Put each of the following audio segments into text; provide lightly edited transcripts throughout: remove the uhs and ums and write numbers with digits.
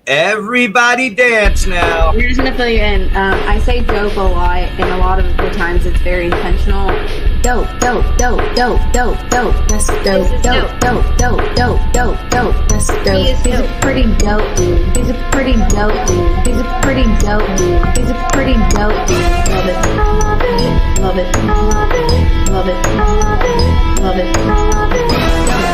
Everybody dance now. We're just gonna fill you in. I say dope a lot, and a lot of the times it's very intentional. Dope, dope, dope, dope, dope, dope. That's dope, dope, dope, dope, dope, dope, dope. That's dope. He's a pretty dope dude. He's a pretty dope dude. He's a pretty dope dude. He's a pretty dope dude. Love it, love it, love it, love it, love it, love it, love it.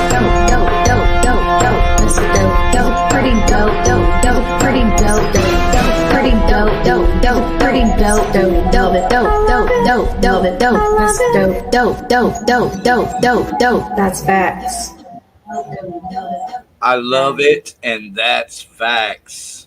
Dope, dope, dope, dope, dope. That's dope, dope, pretty dope, dope, dope, pretty dope, dope, dope, pretty dope, dope, dope, pretty dope, dope, dope, dope, dope, dope, dope, dope. That's dope, dope, dope, dope, dope, dope, dope. That's facts. I love it, and that's facts.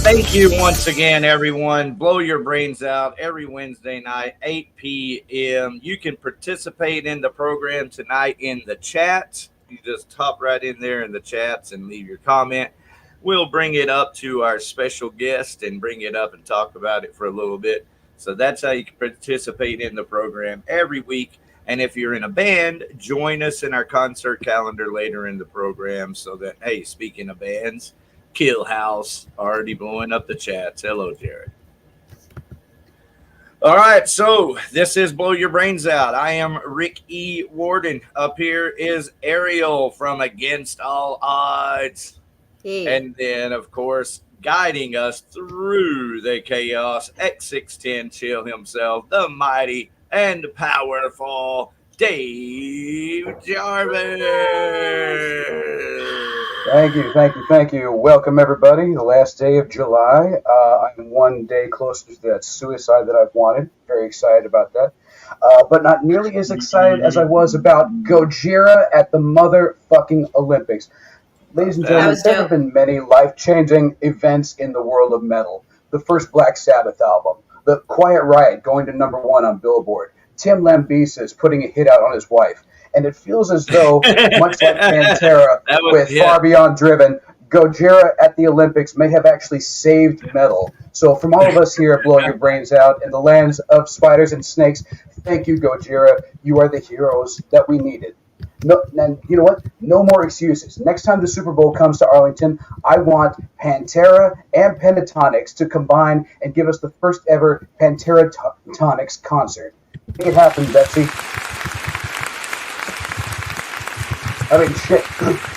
Thank you once again, everyone. Blow your brains out every Wednesday night, 8 p.m. You can participate in the program tonight in the chat. You just hop right in there in the chats and leave your comment. We'll bring it up to our special guest and bring it up and talk about it for a little bit. So that's how you can participate in the program every week. And if you're in a band, join us in our concert calendar later in the program so that, hey, speaking of bands, Kill House already blowing up the chats. Hello, Jared. All right, so this is Blow Your Brains Out. I am Rick E. Warden. Up here is Ariel from Against All Odds. Hey. And then, of course, guiding us through the chaos, X610 Chill himself, the mighty and powerful Dave Jarvis. Thank you. Welcome, everybody. The last day of July. I'm one day closer to that suicide that I've wanted. Very excited about that. But not nearly as excited as I was about Gojira at the motherfucking Olympics. Ladies and gentlemen, there have been many life-changing events in the world of metal. The first Black Sabbath album. The Quiet Riot going to #1 on Billboard. Tim Lambesis putting a hit out on his wife. And it feels as though, much like Pantera with Far Beyond Driven, Gojira at the Olympics may have actually saved metal. So from all of us here at Blow Your Brains Out in the lands of spiders and snakes, thank you, Gojira. You are the heroes that we needed. No, and you know what? No more excuses. Next time the Super Bowl comes to Arlington, I want Pantera and Pentatonics to combine and give us the first ever Pantera-tonics concert. Make it happen, Betsy. I mean, shit.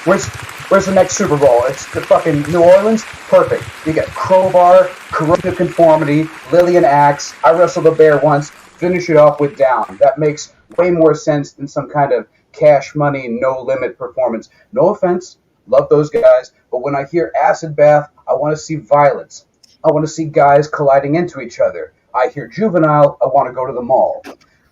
Where's the next Super Bowl? It's the fucking New Orleans? Perfect. You got Crowbar, Corruptive Conformity, Lillian Axe. I wrestled a bear once. Finish it off with Down. That makes way more sense than some kind of Cash Money, No Limit performance. No offense. Love those guys. But when I hear Acid Bath, I want to see violence. I want to see guys colliding into each other. I hear Juvenile. I want to go to the mall.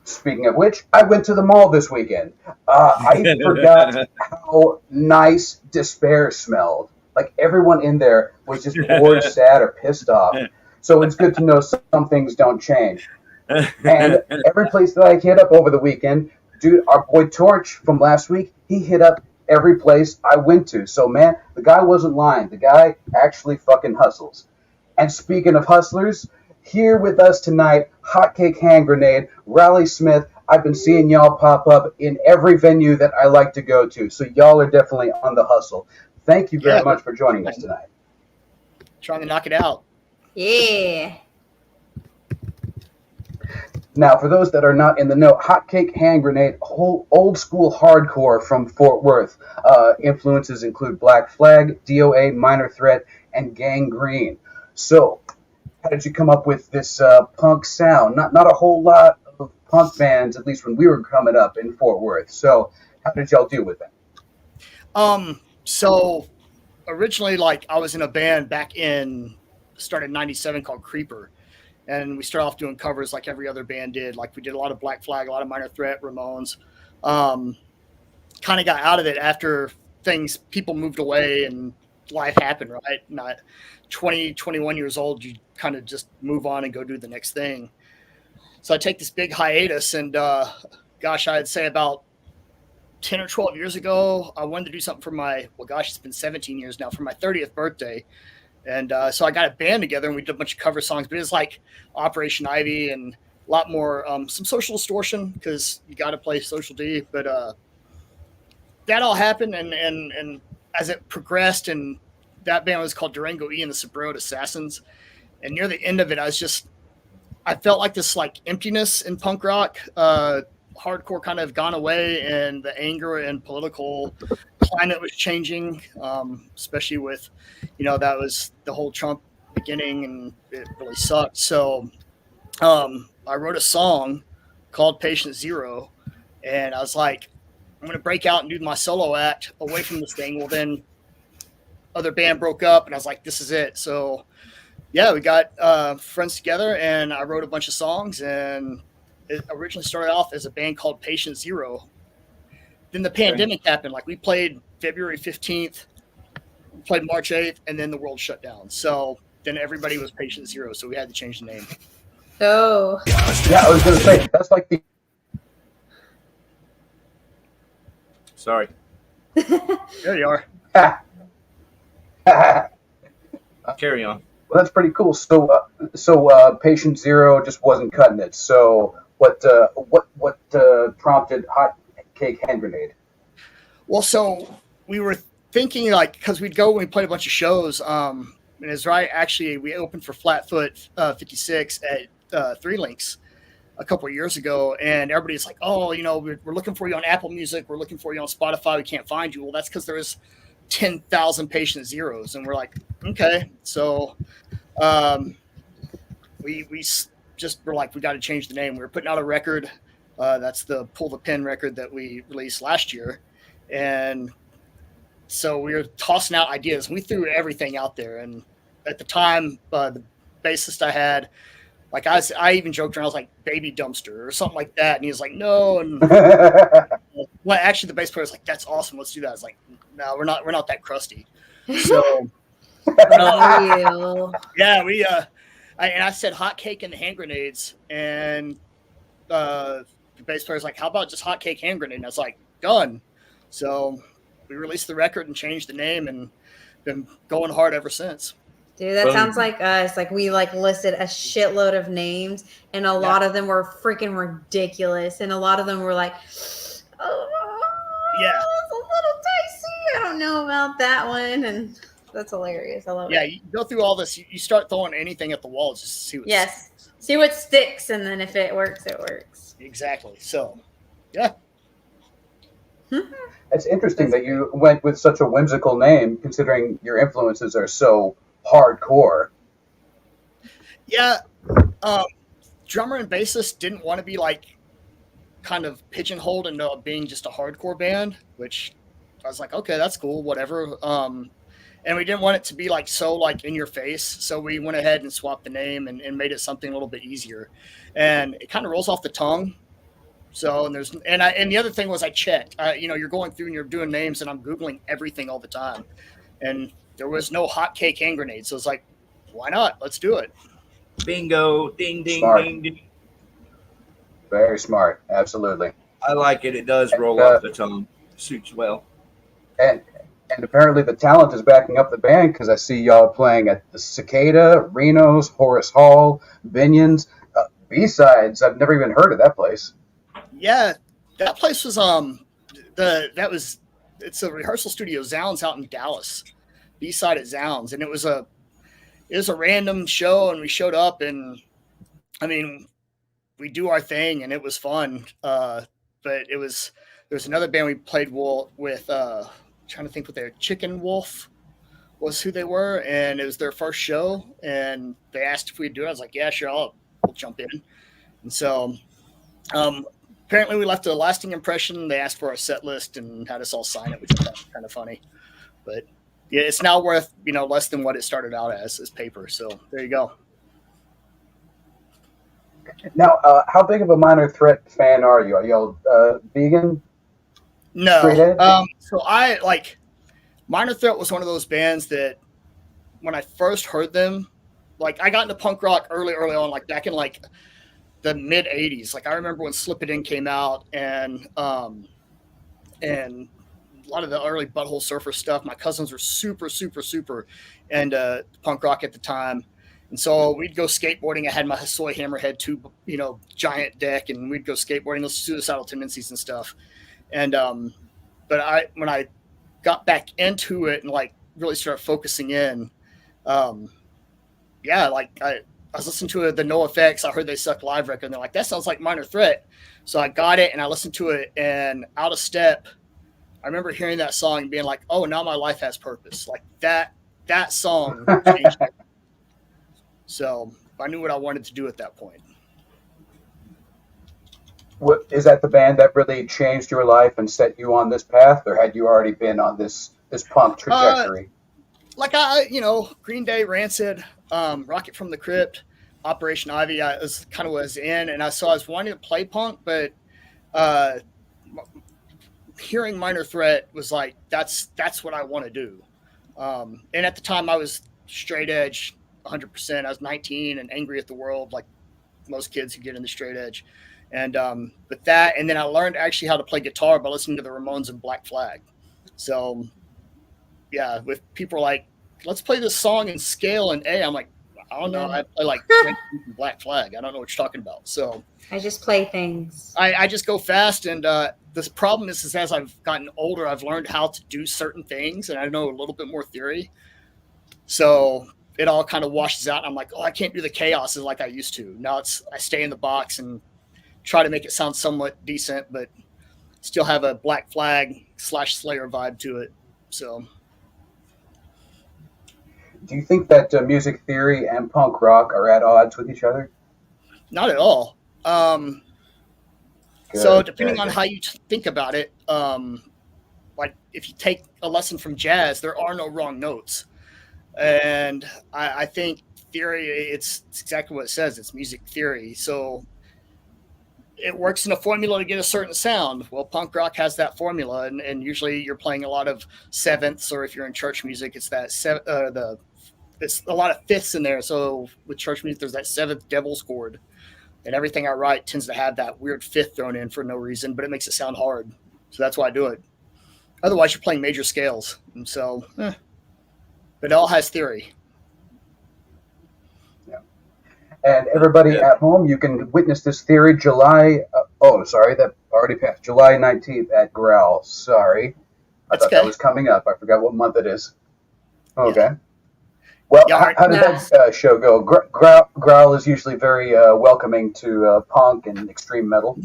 Speaking of which, I went to the mall this weekend. I forgot how nice Despair smelled. Like everyone in there was just bored, sad, or pissed off. So it's good to know some things don't change. And every place that I hit up over the weekend, dude, our boy Torch from last week, he hit up every place I went to. So, man, the guy wasn't lying. The guy actually fucking hustles. And speaking of hustlers, here with us tonight, Hotcake Hand Grenade, Raleigh Smith. I've been seeing y'all pop up in every venue that I like to go to. So y'all are definitely on the hustle. Thank you very much for joining us tonight. Trying to knock it out. Yeah. Now, for those that are not in the know, Hotcake Hand Grenade, whole old school hardcore from Fort Worth. Influences include Black Flag, DOA, Minor Threat, and Gangrene. So, how did you come up with this punk sound? Not a whole lot of punk bands, at least when we were coming up in Fort Worth. So, how did y'all deal with that? So originally, like, I was in a band back started in 97 called Creeper. And we started off doing covers like every other band did. Like, we did a lot of Black Flag, a lot of Minor Threat, Ramones. Kind of got out of it after people moved away and life happened, right? Not 20, 21 years old, you kind of just move on and go do the next thing. So I take this big hiatus, and gosh, I'd say about 10 or 12 years ago, I wanted to do something for it's been 17 years now, for my 30th birthday. And so I got a band together, and we did a bunch of cover songs, but it was like Operation Ivy and a lot more, some Social Distortion, because you got to play Social D. But that all happened, and as it progressed, and that band was called Durango E and the Suburban Assassins. And near the end of it, I felt like this like emptiness in punk rock. Hardcore kind of gone away, and the anger and political climate was changing, especially with, that was the whole Trump beginning, and it really sucked. So I wrote a song called Patient Zero, and I was like, I'm going to break out and do my solo act away from this thing. Well, then other band broke up, and I was like, this is it. So yeah, we got friends together, and I wrote a bunch of songs, and it originally started off as a band called Patient Zero. Then the pandemic happened. Like, we played February 15th, we played March 8th, and then the world shut down. So then everybody was Patient Zero, so we had to change the name. Oh. Yeah, I was going to say, that's like the... Sorry. There you are. Carry on. Well, that's pretty cool. So Patient Zero just wasn't cutting it. So what prompted Hotcake Hand Grenade? Well, so we were thinking, like, because we'd go when we played a bunch of shows. And it's right. Actually, we opened for Flatfoot 56 at Three Links a couple of years ago, and everybody's like, "Oh, we're looking for you on Apple Music. We're looking for you on Spotify. We can't find you." Well, that's because there is 10,000 Patient Zeros, and we're like, okay. So we just were like, we got to change the name. We were putting out a record. That's the Pull the Pin record that we released last year, and so we were tossing out ideas. We threw everything out there, and at the time, the bassist I had, like, I even joked around, I was like, Baby Dumpster or something like that, and he was like, no. And well, actually, the bass player was like, that's awesome, let's do that. I was like, no, we're not that crusty. So yeah, we I said Hotcake and the Hand Grenades, and the bass player's like, how about just Hotcake Hand Grenade? And I was like, done. So we released the record and changed the name, and been going hard ever since. Dude, that sounds like us. Like, we listed a shitload of names, and a lot of them were freaking ridiculous, and a lot of them were like, oh, yeah, it's a little dicey. I don't know about that one, and that's hilarious. I love it. Yeah, you go through all this. You start throwing anything at the wall just to see what sticks. See what sticks, and then if it works, it works. Exactly. So, yeah. It's interesting that you went with such a whimsical name, considering your influences are so hardcore. Yeah, drummer and bassist didn't want to be like kind of pigeonholed into being just a hardcore band, which I was like, okay, that's cool, whatever. And we didn't want it to be like so like in your face, so we went ahead and swapped the name and made it something a little bit easier, and it kind of rolls off the tongue. So and the other thing was I checked. You're going through and you're doing names, and I'm Googling everything all the time, and there was no Hotcake Hand Grenade. So it's like, why not? Let's do it. Bingo. Ding, ding, Smart. ding, ding. Very smart. Absolutely. I like it. It does roll off the tongue. Suits well. And apparently the talent is backing up the band, because I see y'all playing at the Cicada, Reno's, Horace Hall, Binion's, B-Sides. I've never even heard of that place. Yeah, that place was it's a rehearsal studio, Zounds, out in Dallas. B-side at Zounds, and it was a random show, and we showed up, and I mean, we do our thing, and it was fun. But there's another band we played with. Trying to think what their Chicken Wolf was who they were, and it was their first show, and they asked if we'd do it. I was like, yeah, sure, we'll jump in. And so apparently we left a lasting impression. They asked for our set list and had us all sign it, which is kind of funny. But yeah, it's now worth less than what it started out as paper. So there you go. Now, how big of a Minor Threat fan are you? Are y'all vegan? No. So I Minor Threat was one of those bands that when I first heard them, like I got into punk rock early on, like back in like the mid 80s. Like I remember when Slip It In came out and a lot of the early Butthole Surfer stuff. My cousins were super into punk rock at the time. And so we'd go skateboarding. I had my Soy Hammerhead tube, giant deck, and we'd go skateboarding, those Suicidal Tendencies and stuff. And but when I got back into it and like really started focusing in, like I was listening to the NoFX. I heard They Suck live record, and they're like, that sounds like Minor Threat. So I got it and I listened to it, and Out of Step, I remember hearing that song and being like, oh, now my life has purpose. Like that song changed it. So I knew what I wanted to do at that point. What is that the band that really changed your life and set you on this path, or had you already been on this punk trajectory? Green Day, Rancid, Rocket from the Crypt, Operation Ivy, I was in, and I was wanting to play punk, but hearing Minor Threat was like, that's what I want to do. And at the time I was straight edge 100%. I was 19 and angry at the world, like most kids who get in the straight edge. And but that, and then I learned actually how to play guitar by listening to the Ramones and Black Flag. So yeah, with people like, let's play this song in scale and A, I'm like, I don't know. I play like Black Flag. I don't know what you're talking about. So I just play things. I just go fast. And this problem is as I've gotten older, I've learned how to do certain things, and I know a little bit more theory. So it all kind of washes out. I'm like, oh, I can't do the chaos like I used to. Now I stay in the box and try to make it sound somewhat decent, but still have a Black Flag / Slayer vibe to it. So. Do you think that music theory and punk rock are at odds with each other? Not at all. So depending on how you think about it, like if you take a lesson from jazz, there are no wrong notes. And I think theory, it's exactly what it says. It's music theory. So it works in a formula to get a certain sound. Well, punk rock has that formula, and usually you're playing a lot of sevenths, or if you're in church music, it's that it's a lot of fifths in there. So with church music, there's that seventh devil's chord, and everything I write tends to have that weird fifth thrown in for no reason, but it makes it sound hard. So that's why I do it. Otherwise, you're playing major scales, and so, but it all has theory. Yeah. And everybody at home, you can witness this theory July 19th at Growl. Sorry. I thought that was coming up. I forgot what month it is. Okay. Yeah. Well, how did that show go? Growl is usually very welcoming to punk and extreme metal.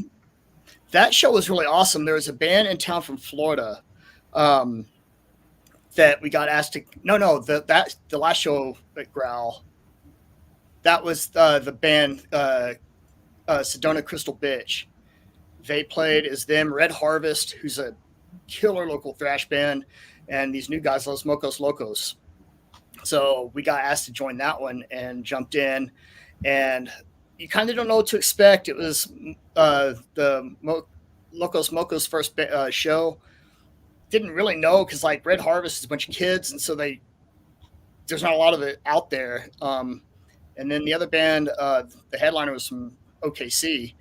That show was really awesome. There was a band in town from Florida that we got asked to. The last show at Growl. That was the band Sedona Crystal Bitch. They played as them, Red Harvest, who's a killer local thrash band, and these new guys, Los Mocos Locos. So we got asked to join that one and jumped in, and you kind of don't know what to expect. It was the Locos Mocos first show. Didn't really know because like Red Harvest is a bunch of kids, and so there's not a lot of it out there. And then the other band, the headliner was from OKC,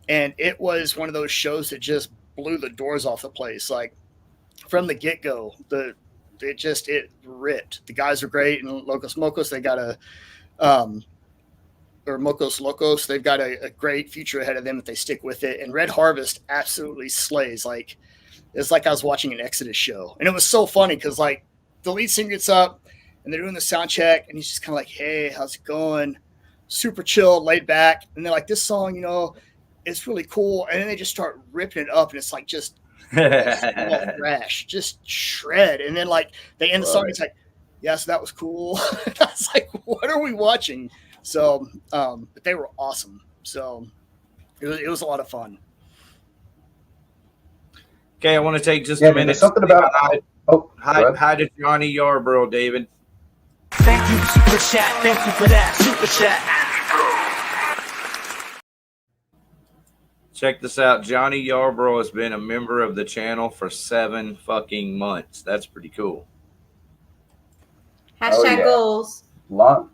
and it was one of those shows that just blew the doors off the place. Like from the get-go, it ripped. The guys are great, and Locos Mocos, they got or Mocos Locos, they've got a great future ahead of them if they stick with it. And Red Harvest absolutely slays. Like it's like I was watching an Exodus show, and it was so funny because like the lead singer gets up and they're doing the sound check, and he's just kind of like, "Hey, how's it going?" Super chill, laid back, and they're like, "This song, it's really cool," and then they just start ripping it up, and it's like just thrash, just shred, and then like they end the song. It's like, yes, that was cool. I was like, what are we watching? So, but they were awesome. So it was a lot of fun. Okay, I want to take just a minute. Something about hi to Johnny Yarborough, David. Thank you, Super Chat. Thank you for that, Super Chat. Check this out. Johnny Yarborough has been a member of the channel for 7 fucking months. That's pretty cool. Hashtag yeah. goals. Long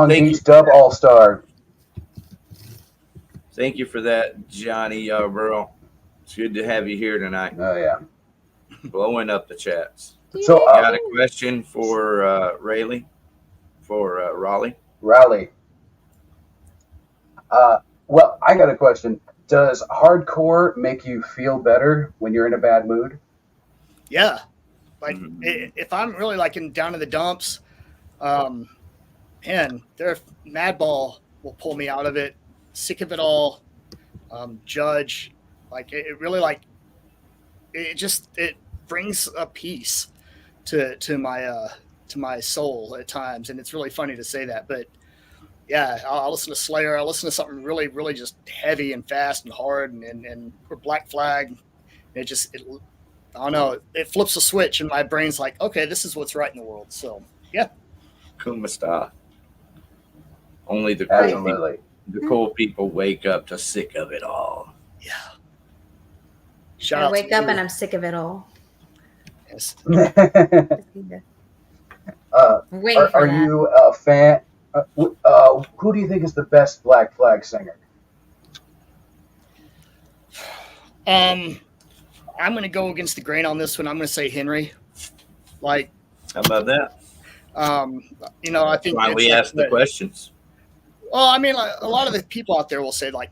Thank Beach you. Dub All-Star. Thank you for that, Johnny Burrow. It's good to have you here tonight. Oh, yeah. Blowing up the chats. So, Got a question for Rayleigh? For Raleigh? Raleigh. Well, I got a question. Does hardcore make you feel better when you're in a bad mood? Yeah. Like if I'm really like down in the dumps, man, their Madball will pull me out of it. Sick of it all. Judge, like it really like it brings a peace to my soul at times, and it's really funny to say that, but yeah, I'll listen to Slayer. I'll listen to something really, really just heavy and fast and hard, and or Black Flag. I don't know. It flips a switch, and my brain's like, okay, this is what's right in the world. So yeah, Kumasta. Only the Absolutely. cool people wake up to sick of it all. yeah. Shout I out wake to up you. and I'm sick of it all. Yes. I'm waiting for Are that. you a fan? Who do you think is the best Black Flag singer? I'm going to go against the grain on this one. I'm going to say Henry. Like, How about that? I think Why it's we like ask the questions. Well, I mean, like, a lot of the people out there will say like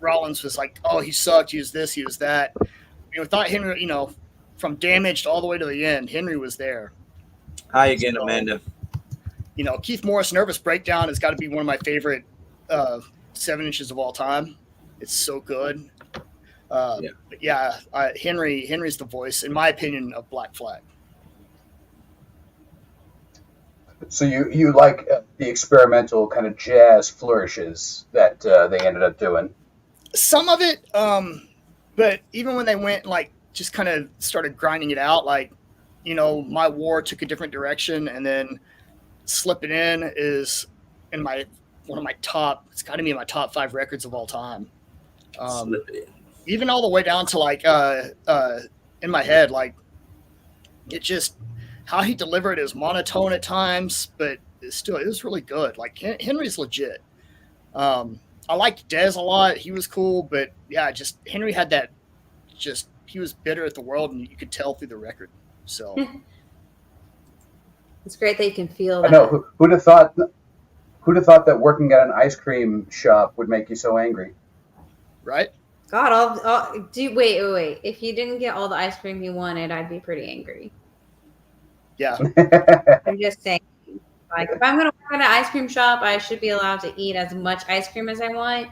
Rollins was like, oh, he sucked, he was this, he was that. Without Henry, from Damaged all the way to the end, Henry was there. Hi again, So, Amanda. Keith Morris' Nervous Breakdown has got to be one of my favorite 7 inches of all time. It's so good. But yeah, Henry's the voice, in my opinion, of Black Flag. So you like the experimental kind of jazz flourishes that they ended up doing? Some of it, but even when they went like just kind of started grinding it out, like My War took a different direction, and then Slip It In is in one of my top. It's got to be in my top 5 records of all time. Slip it in. Even all the way down to like In My Head, like it just how he delivered is monotone at times, but it was really good. Like Henry's legit. I liked Dez a lot. He was cool, but yeah, just Henry had that. Just he was bitter at the world, and you could tell through the record. So It's great that you can feel I that. know. Who'd have thought that working at an ice cream shop would make you so angry? right. God, wait. If you didn't get all the ice cream you wanted, I'd be pretty angry. Yeah. I'm just saying. Like, if I'm going to work at an ice cream shop, I should be allowed to eat as much ice cream as I want,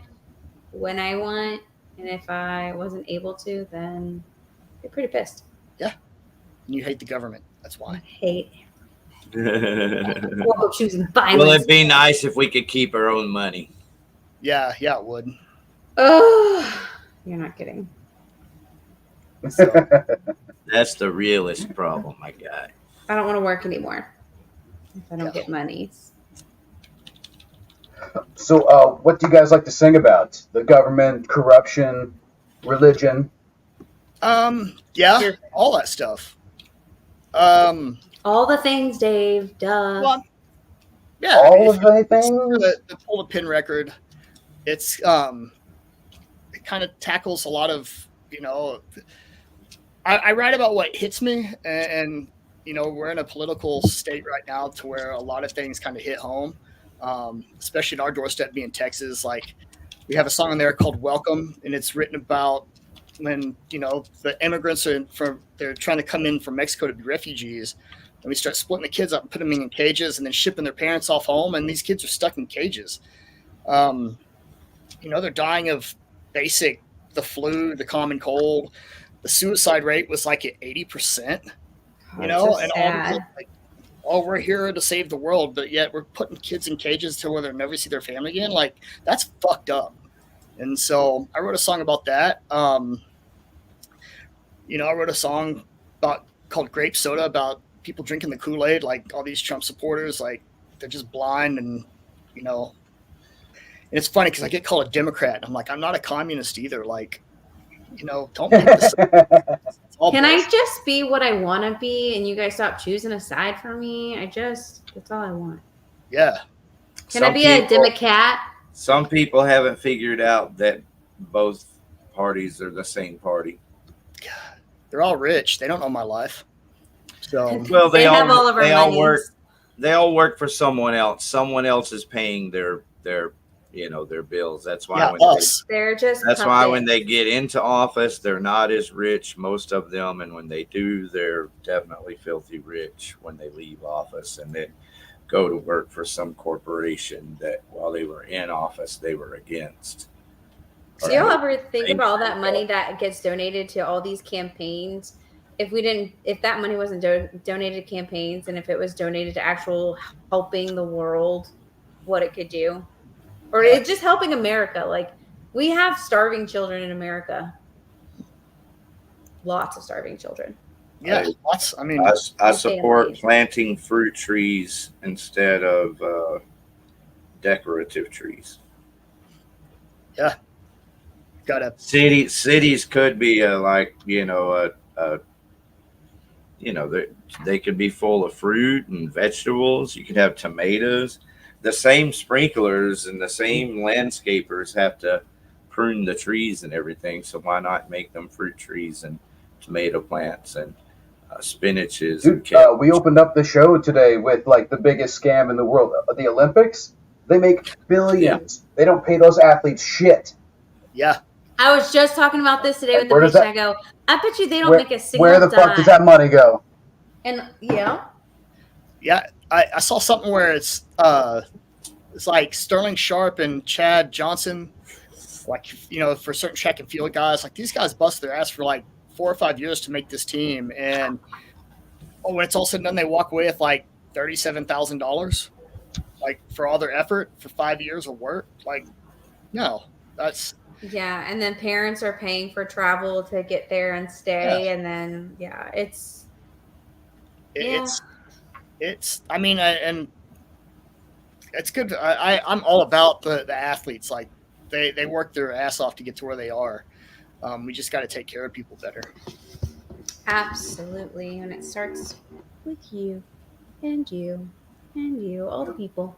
when I want. And if I wasn't able to, then I'd be pretty pissed. And you hate the government. That's I why. hate Will horrible choosing violence. it be nice if we could keep our own money? Yeah, it would. Oh, you're not kidding. So, That's the realest problem, my guy. I don't want to work anymore if I don't get money. So, what do you guys like to sing about? The government, corruption, religion? yeah, all that stuff. All the things, Dave. Duh. Well, yeah, All if of you the listen to things? the Pull the Pin record, it's it kind of tackles a lot of I write about what hits me, and we're in a political state right now to where a lot of things kind of hit home, especially at our doorstep being Texas. Like we have a song in there called Welcome, and it's written about when the immigrants they're trying to come in from Mexico to be refugees, and we start splitting the kids up and putting them in cages and then shipping their parents off home, and these kids are stuck in cages. They're dying of the flu, the common cold. The suicide rate was like at 80%. God, it's so And sad. all we're here to save the world, but yet we're putting kids in cages to where they'll never see their family again. Like that's fucked up. And so I wrote a song about that. I wrote a song called Grape Soda about people drinking the Kool-Aid, like all these Trump supporters, like they're just blind and and it's funny because I get called a Democrat. I'm like, I'm not a communist either. Like, don't make this. Can I just be what I want to be and you guys stop choosing a side for me? That's all I want. Yeah. Can I be a Democrat? Some people haven't figured out that both parties are the same party. God, they're all rich. They don't know my life. So well, they have all of our all monies. work. They all work for someone else. Someone else is paying their their bills. That's why they're just that's why when they get into office, they're not as rich, most of them, and when they do, they're definitely filthy rich when they leave office and then go to work for some corporation that while they were in office they were against. Do y'all ever think about all that money that gets donated to all these campaigns? If that money wasn't donated to campaigns and if it was donated to actual helping the world, what it could do? Or it's just helping America. Like, we have starving children in America. Lots of starving children. Yeah, lots. I mean, I support planting fruit trees instead of decorative trees. Yeah. Cities could be they could be full of fruit and vegetables. You could have tomatoes. The same sprinklers and the same landscapers have to prune the trees and everything. So why not make them fruit trees and tomato plants and spinaches? Dude, we opened up the show today with like the biggest scam in the world, the Olympics. They make billions. Yeah. They don't pay those athletes shit. Yeah. I was just talking about this today with the patient. I go, I bet you they don't make a single Where the fuck does that money go? And yeah. I saw something where it's like Sterling Sharp and Chad Johnson, like, for certain track and field guys, like these guys bust their ass for like 4 or 5 years to make this team, and when it's all said and done, they walk away with like $37,000, like for all their effort for 5 years of work. Like, no, that's. Yeah, and then parents are paying for travel to get there and stay, and then it's. I mean, and it's good. I'm all about the athletes. Like they work their ass off to get to where they are. We just got to take care of people better. Absolutely, and it starts with you, and you, and you, all the people.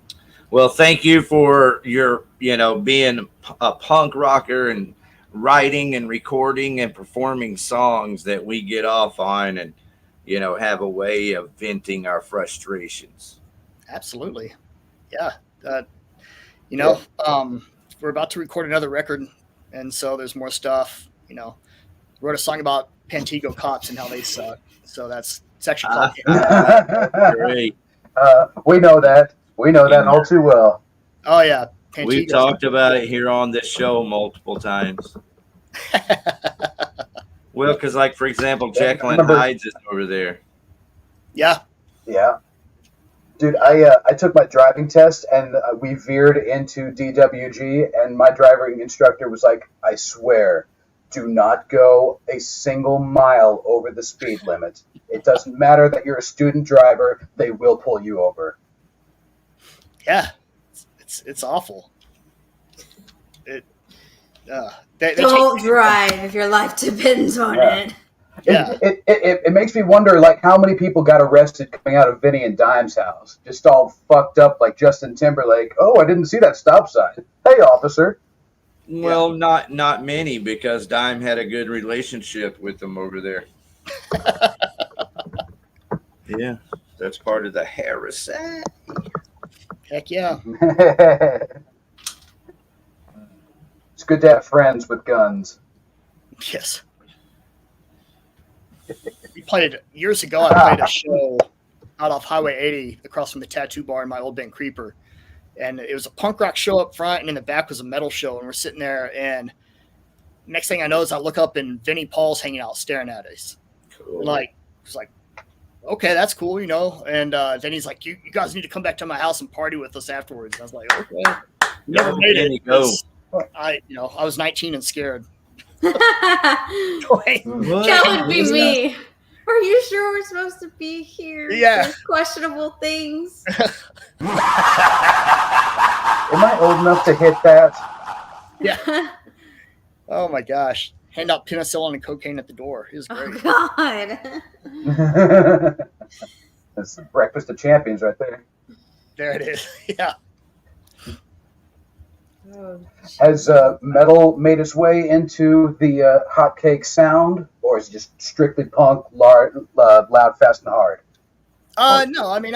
Well, thank you for your, being a punk rocker and writing and recording and performing songs that we get off on and, have a way of venting our frustrations. Absolutely. Yeah. We're about to record another record. And so there's more stuff, wrote a song about Pantego cops and how they suck. So it's actually called Great. We know that. We know that all too well. Oh, yeah. We've talked about it here on this show multiple times. Well, because, like, for example, Jekyll and Hyde is over there. Yeah. Yeah. Dude, I took my driving test, and we veered into DWG, and my driving instructor was like, I swear, do not go a single mile over the speed limit. It doesn't matter that you're a student driver. They will pull you over. Yeah, it's awful. Don't drive if your life depends on it. Yeah, it makes me wonder, like, how many people got arrested coming out of Vinny and Dime's house, just all fucked up like Justin Timberlake. Oh, I didn't see that stop sign. Hey, officer. Well, not many, because Dime had a good relationship with them over there. Yeah, that's part of the heresy. Heck yeah. It's good to have friends with guns. Yes. We played years ago. I played a show out off Highway 80 across from the Tattoo Bar in my old band Creeper. And it was a punk rock show up front, and in the back was a metal show. And we're sitting there, and next thing I know is I look up, and Vinnie Paul's hanging out staring at us. Cool. Like, it's like, okay, that's cool, And then he's like, you guys need to come back to my house and party with us afterwards. And I was like, okay. Never made it. I was 19 and scared. That would be me. Are you sure we're supposed to be here? Yeah. There's questionable things. Am I old enough to hit that? Yeah. Oh my gosh. hand out penicillin and cocaine at the door. It was Oh great. God. That's the breakfast of champions right there. There it is. Yeah. Oh, Has metal made its way into the Hotcake sound, or is it just strictly punk, loud, fast, and hard? No, I mean,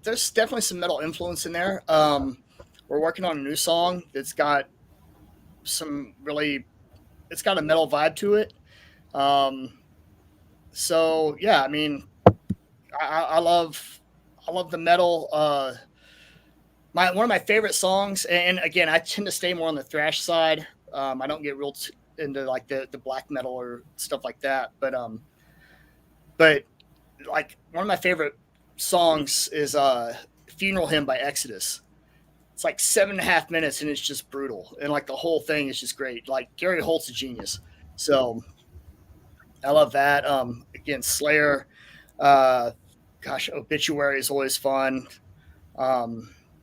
there's definitely some metal influence in there. We're working on a new song that's got it's got a metal vibe to it. So yeah, I mean, I love the metal. One of my favorite songs, and again, I tend to stay more on the thrash side. I don't get real into like the black metal or stuff like that. But like one of my favorite songs is Funeral Hymn by Exodus. It's like 7.5 minutes and it's just brutal. And like the whole thing is just great. Like Gary Holt's a genius. So I love that. Again, Slayer, Obituary is always fun.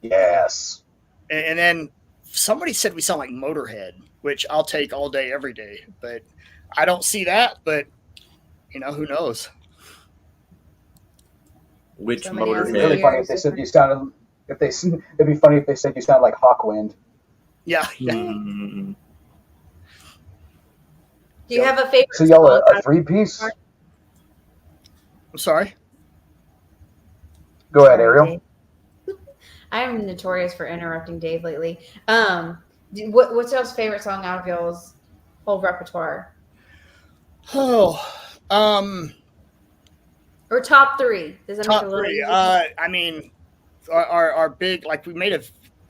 Yes. And then somebody said we sound like Motorhead, which I'll take all day, every day. But I don't see that. But, who knows? Which Somebody else It'd be really Motorhead? funny if they said you sounded. It'd be funny if they said you sound like Hawkwind. Yeah. Mm. do you have a favorite? So y'all song? a 3-piece? I'm sorry. Go ahead, Ariel. I'm notorious for interrupting Dave lately. What's y'all's favorite song out of y'all's whole repertoire? Oh, Or top three? Does that make top it a little three. easier? I mean, our big, like, we made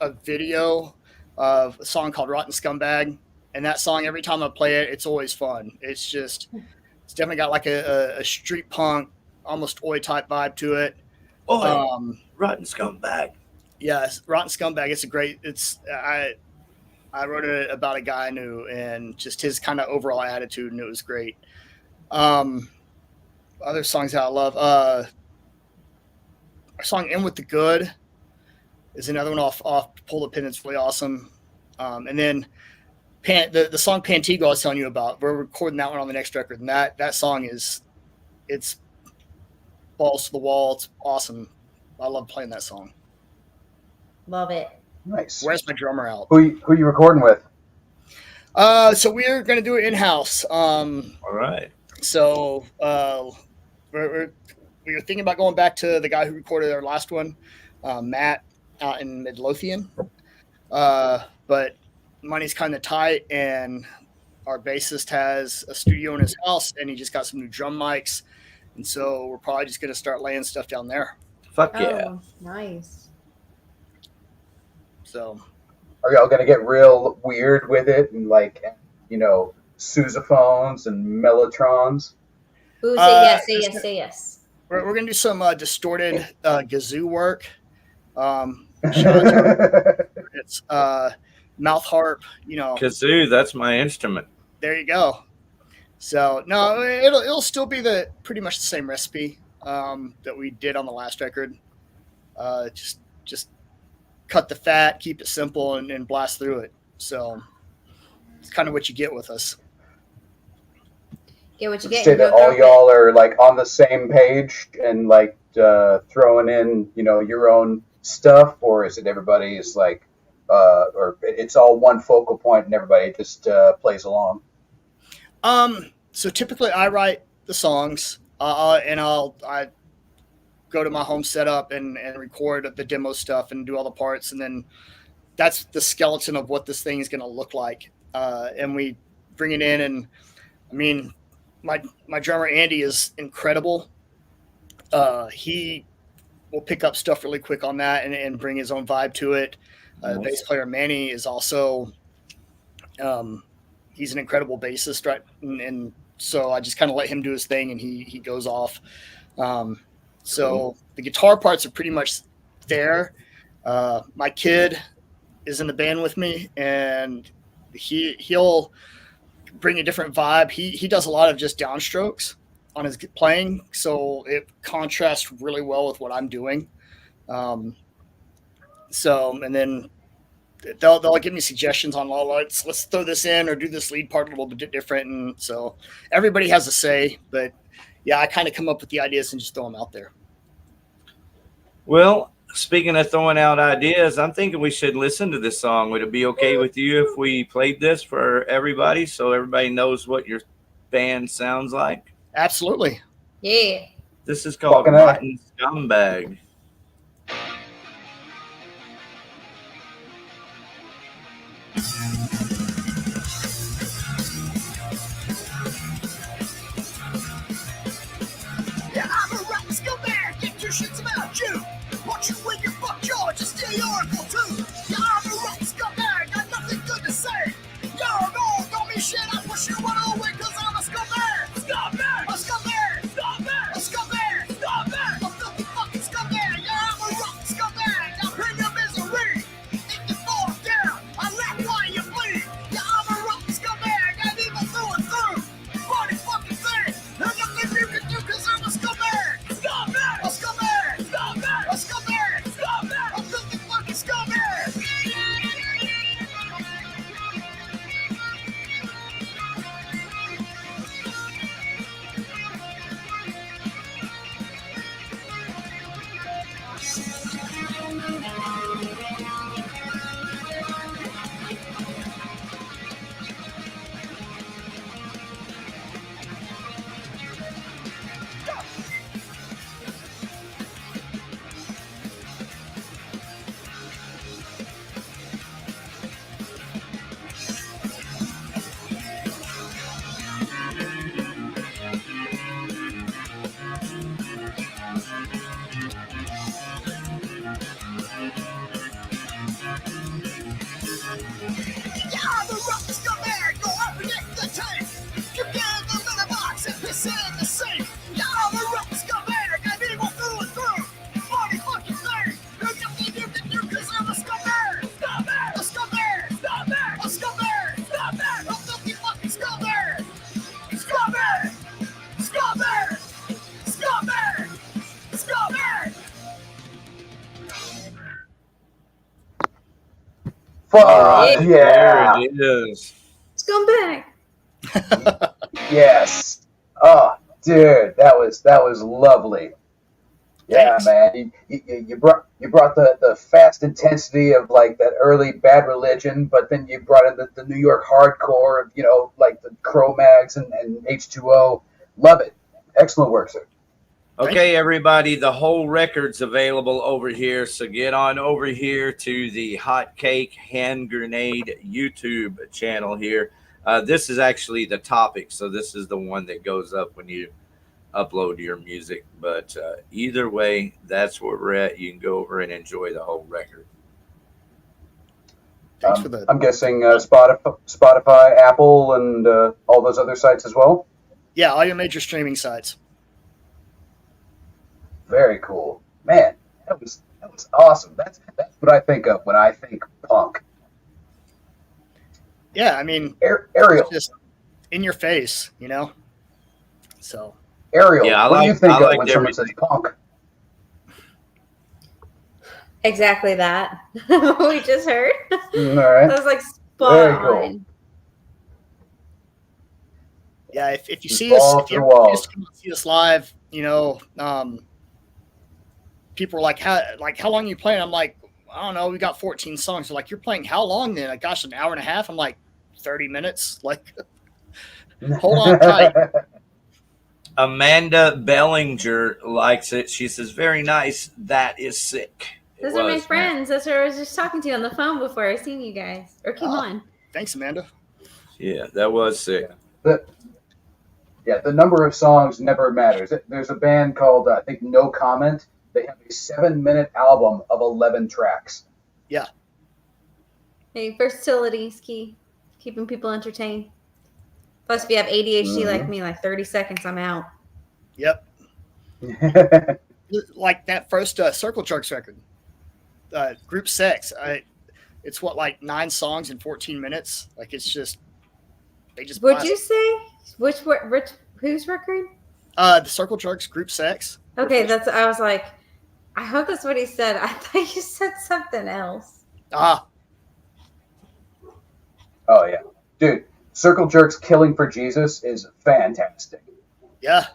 a video of a song called Rotten Scumbag, and that song, every time I play it, it's always fun. It's definitely got like a street punk, almost oi type vibe to it. Rotten Scumbag. Yes, Rotten Scumbag. I wrote it about a guy I knew and just his kind of overall attitude, and it was great. Other songs that I love. Our song "In with the Good" is another one off Pull the Pin. It's really awesome. And then the song Pantego I was telling you about. We're recording that one on the next record, and that song it's balls to the wall. It's awesome. I love playing that song. Love it. Nice. Where's my drummer out? Who you recording with? So we're gonna do it in house. All right. So we were thinking about going back to the guy who recorded our last one, Matt, out in Midlothian. But money's kind of tight, and our bassist has a studio in his house, and he just got some new drum mics, and so we're probably just gonna start laying stuff down there. Fuck yeah. Oh, nice. So Are y'all gonna get real weird with it and like, sousaphones and mellotrons? Ooh, say yes. we're gonna do some distorted kazoo work. It's mouth harp, Kazoo, that's my instrument. There you go. So no, it'll still be pretty much the same recipe that we did on the last record. Just cut the fat, keep it simple, and blast through it. So it's kind of what you get with us. Get what you get. Say that all y'all are like on the same page and like throwing in, your own stuff, or is it everybody is like, or it's all one focal point and everybody just plays along? So typically I write the songs, and I go to my home setup and record the demo stuff and do all the parts, and then that's the skeleton of what this thing is going to look like. And we bring it in, and I mean, my drummer Andy is incredible. He will pick up stuff really quick on that and bring his own vibe to it. Nice. Bass player Manny is also, he's an incredible bassist, right? And so I just kind of let him do his thing, and he goes off. So the guitar parts are pretty much there. My kid is in the band with me, and he'll bring a different vibe. He does a lot of just downstrokes on his playing, so it contrasts really well with what I'm doing. And then they'll give me suggestions on, well, let's throw this in or do this lead part a little bit different. And so everybody has a say, but yeah, I kind of come up with the ideas and just throw them out there. Well, speaking of throwing out ideas, I'm thinking we should listen to this song. Would it be okay with you if we played this for everybody so everybody knows what your band sounds like? Absolutely. Yeah. This is called Fucking Rotten Scumbag. Yeah, I'm a rotten scumbag. Get two shits about you. Want you with your fuck jaw, just steal your uncle too. Yeah, I'm a rotten scumbag. Got nothing good to say. You're gold, don't mean shit. I push you one away cause I'm a scumbag. Scumbag. A scumbag. Scumbag. A scumbag. Scumbag. A filthy fucking scumbag. Yeah, I'm a rotten scumbag. I bring your misery. If you fall down, I laugh while you bleed. Yeah, I'm a rotten scumbag. I'm evil through and through. Funny fucking thing. There's nothing you can do cause I'm a scumbag. Scumbag. A scumbag. Scumbag. A scumbag. Scumbag. A filthy fucking scumbag. Yeah, I'm a rotten scumbag. Go up and get the tank. You get in the litter box and piss in the sink. Yeah, I'm a rotten scumbag. I'm evil through and through. Funny fucking thing. There's nothing you can do cause I'm a scumbag. Scumbag. A scumbag. Scumbag. A scumbag. Scumbag. A filthy fucking scumbag. Scumbag. Scumbag. Scumbag. Scumbag. Fuck There yeah. it is. Scumbag. Yes. Oh, dude, that was lovely. Yeah, Thanks. man. You brought the fast intensity of like that early Bad Religion, but then you brought in the New York hardcore, you know, like the Cro-Mags and H2O. Love it. Excellent work, sir. Okay, everybody, the whole record's available over here, so get on over here to the Hotcake Hand Grenade YouTube channel here. This is actually the topic, so this is the one that goes up when you upload your music. But either way, that's where we're at. You can go over and enjoy the whole record. Thanks for that. I'm guessing Spotify, Apple, and all those other sites as well. Yeah, all your major streaming sites. Very cool, man. That was awesome. That's what I think of when I think punk. Yeah, I mean, Ariel, it's just in your face, you know. So Ariel, Yeah, what do you think of liked when someone says punk? Exactly that. We just heard. All right. That was like spot Very cool. on. yeah, if you see Ball us, if to you the ever wall. see us live, you know, people are like, how long are you playing? I'm like, I don't know. We got 14 songs. They're like, you're playing how long then? Like, gosh, an hour and a half. I'm like, 30 minutes. Like, hold on tight. Amanda Bellinger likes it. She says, very nice. That is sick. It Those are my was, man. friends. That's what I was just talking to you on the phone before I seen you guys. Or came on. Thanks, Amanda. Yeah, that was sick. The number of songs never matters. There's a band called I think No Comment. They have a 7-minute album of 11 tracks. Yeah. Hey, versatility is key. Keeping people entertained. Plus, if you have ADHD like me, like 30 seconds, I'm out. Yep. Like that first Circle Jerks record, Group Sex. It's what, like 9 songs in 14 minutes. Like, it's just, they just. Would blast. you say whose record? The Circle Jerks, Group Sex. Okay, I was like, I hope that's what he said. I thought you said something else. Oh yeah, dude. Circle Jerk's "Killing for Jesus" is fantastic. Yeah.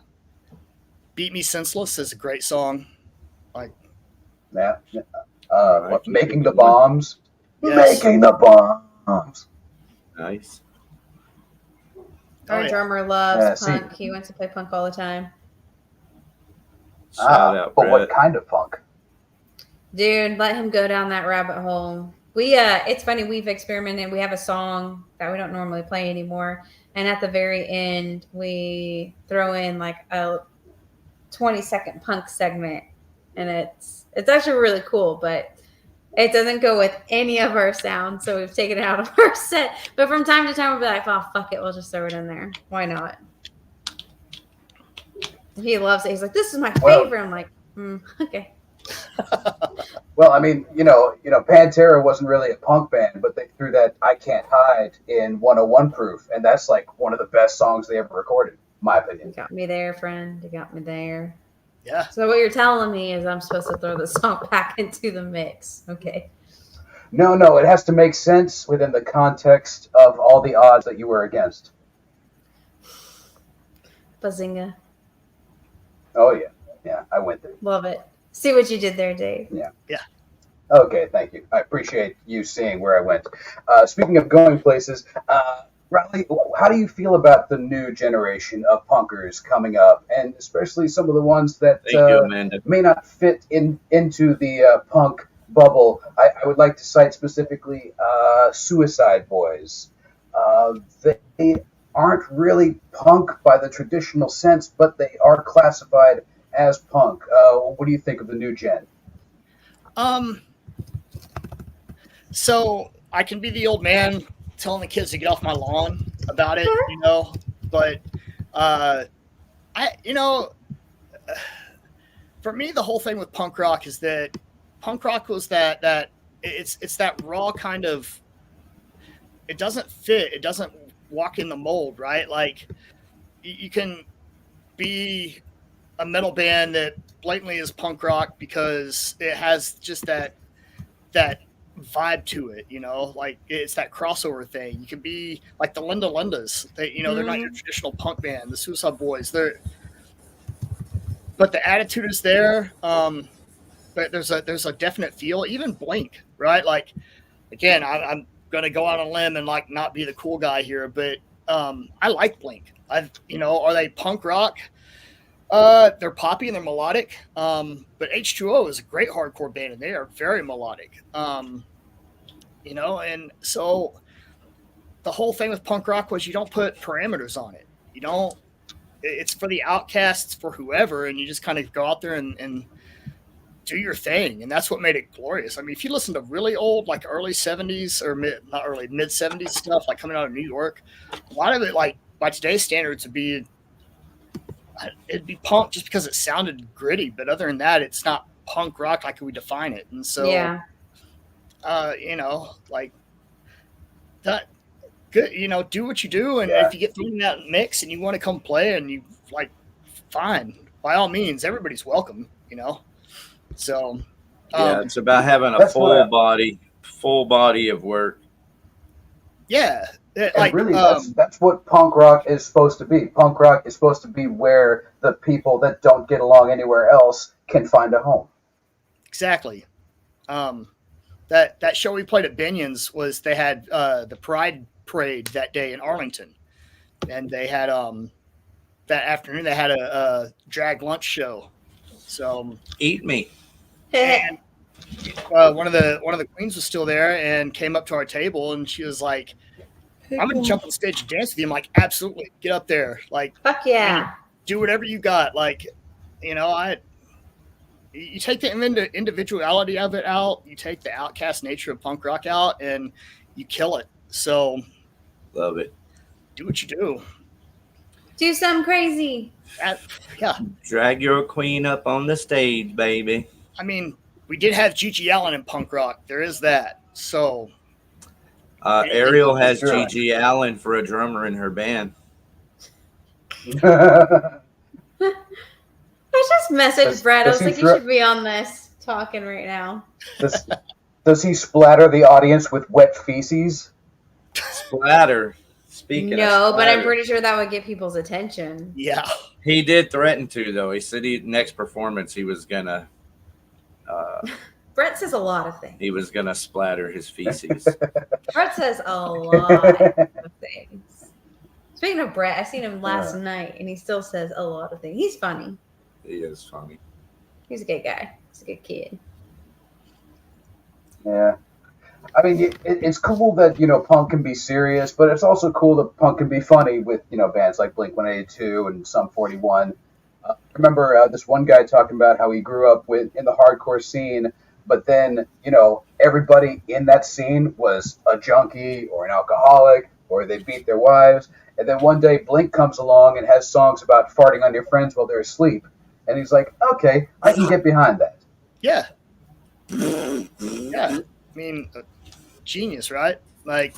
"Beat Me Senseless" is a great song. Like, Yeah. Right. Making the bombs. Yes. Making the bombs. Nice. Oh, Our yeah. drummer loves Yeah, see- punk. He wants to play punk all the time. Shout out, but what Brett. kind of punk? Dude, let him go down that rabbit hole. It's funny, we've experimented. We have a song that we don't normally play anymore. And at the very end, we throw in like a 20-second punk segment. And it's actually really cool, but it doesn't go with any of our sounds. So we've taken it out of our set. But from time to time, we'll be like, oh, fuck it. We'll just throw it in there. Why not? He loves it. He's like, this is my favorite. I'm like, okay. Well, I mean, Pantera wasn't really a punk band, but they threw that "I Can't Hide" in 101 Proof, and that's like one of the best songs they ever recorded, in my opinion. You got me there, friend. You got me there. Yeah. So what you're telling me is I'm supposed to throw the song back into the mix. Okay. No, it has to make sense within the context of all the odds that you were against. Bazinga. Oh yeah, I went there. Love it. See what you did there, Dave. Yeah. Okay, thank you. I appreciate you seeing where I went. Speaking of going places, Riley, how do you feel about the new generation of punkers coming up, and especially some of the ones that Thank you, Amanda. may not fit into the punk bubble? I would like to cite specifically Suicide Boys. They aren't really punk by the traditional sense, but they are classified as punk. What do you think of the new gen? So I can be the old man telling the kids to get off my lawn about it, but for me, the whole thing with punk rock is that punk rock was that it's that raw kind of, it doesn't fit. It doesn't walk in the mold, right? Like you can be a metal band that blatantly is punk rock because it has just that vibe to it, like it's that crossover thing. You can be like the Linda Lindas. They're not your traditional punk band. The Suicide Boys, but the attitude is there. But there's a definite feel. Even Blink, right? Like, again, I'm gonna go out on a limb and like not be the cool guy here, but I like Blink. Are they punk rock? They're poppy and they're melodic. But H2O is a great hardcore band and they are very melodic. And so the whole thing with punk rock was you don't put parameters on it. It's for the outcasts, for whoever, and you just kind of go out there and do your thing. And that's what made it glorious. I mean, if you listen to really old, like early 70s or mid 70s stuff, like coming out of New York, a lot of it, like by today's standards, it'd be punk just because it sounded gritty. But other than that, it's not punk rock like we define it. And so, like that, good, do what you do. And if you get thrown in that mix and you want to come play and you like, fine, by all means, everybody's welcome, So, it's about having a full body of work. Yeah. And really, that's what punk rock is supposed to be. Punk rock is supposed to be where the people that don't get along anywhere else can find a home. Exactly. That show we played at Binion's was they had the Pride Parade that day in Arlington, and they had that afternoon they had a drag lunch show. So Eat me. And one of the queens was still there and came up to our table and she was like, I'm gonna jump on stage and dance with you. I'm like, absolutely, get up there, like, fuck yeah, do whatever you got. Like, you take the individuality of it out, you take the outcast nature of punk rock out, and you kill it. So, love it. Do what you do. Do something crazy. Yeah. Drag your queen up on the stage, baby. I mean, we did have Gigi Allen in punk rock. There is that. So. Ariel has Gigi Allen for a drummer in her band. I just messaged Brad. I was like, you should be on this talking right now. Does he splatter the audience with wet feces? splatter. Speaking No, of but I'm splatter, pretty sure that would get people's attention. Yeah. he did threaten to, though. He said next performance he was gonna Brett says a lot of things. splatter his feces. Brett says a lot of things. Speaking of Brett, I seen him last night, and he still says a lot of things. He's funny. He is funny. He's a good guy. He's a good kid. Yeah. I mean, it's cool that, punk can be serious, but it's also cool that punk can be funny with, bands like Blink-182 and Sum 41. I remember this one guy talking about how he grew up in the hardcore scene, but then, everybody in that scene was a junkie or an alcoholic, or they beat their wives. And then one day Blink comes along and has songs about farting on your friends while they're asleep. And he's like, okay, I can get behind that. Yeah. Yeah. I mean, genius, right? Like,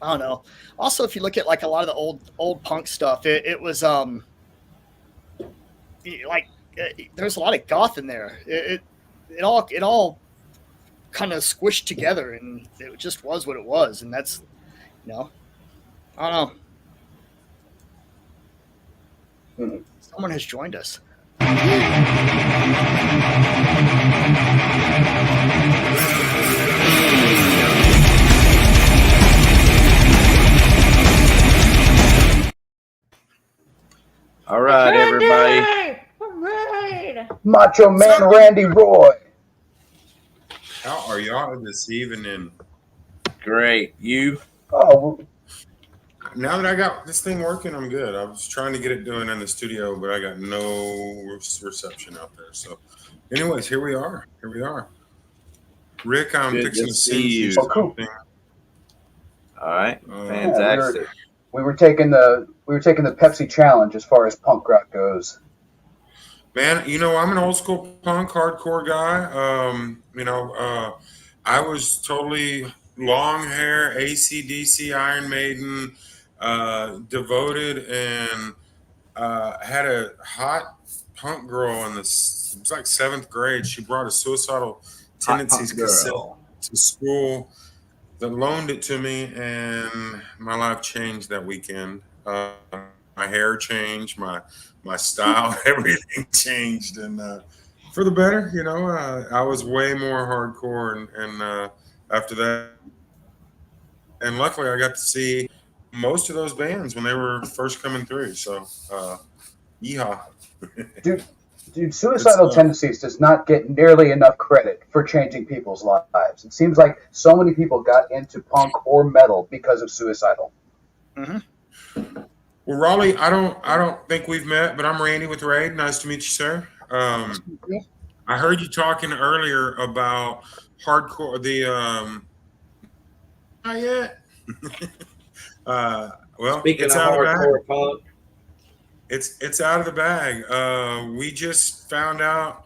I don't know. Also, if you look at like a lot of the old punk stuff, it was there's a lot of goth in there. It all kind of squished together, and it just was what it was. And that's, I don't know. Someone has joined us. All right, everybody. All right. Macho Man Randy Roy. How are y'all this evening? Great. You? Oh, Now that I got this thing working, I'm good. I was trying to get it doing in the studio, but I got no reception out there. So, anyways, here we are. Rick, I'm Good fixing to to see send you. you Oh, cool. something. All right. Yeah, Fantastic. we were taking the Pepsi challenge as far as punk rock goes. Man, I'm an old school punk hardcore guy. I was totally long hair, AC/DC, Iron Maiden, devoted, and had a hot punk girl it was like 7th grade. She brought a Suicidal Tendencies cassette to school that loaned it to me, and my life changed that weekend. My hair changed, my style, everything changed, and for the better. I was way more hardcore, and after that, and luckily I got to see most of those bands when they were first coming through. So, yeehaw. Dude, Suicidal Tendencies does not get nearly enough credit for changing people's lives. It seems like so many people got into punk or metal because of Suicidal. Mm-hmm. Well, Raleigh, I don't think we've met, but I'm Randy with Raid. Nice to meet you, sir. I heard you talking earlier about hardcore. Not yet. Well, Speaking it's of out of the bag. hardcore punk, It's out of the bag. We just found out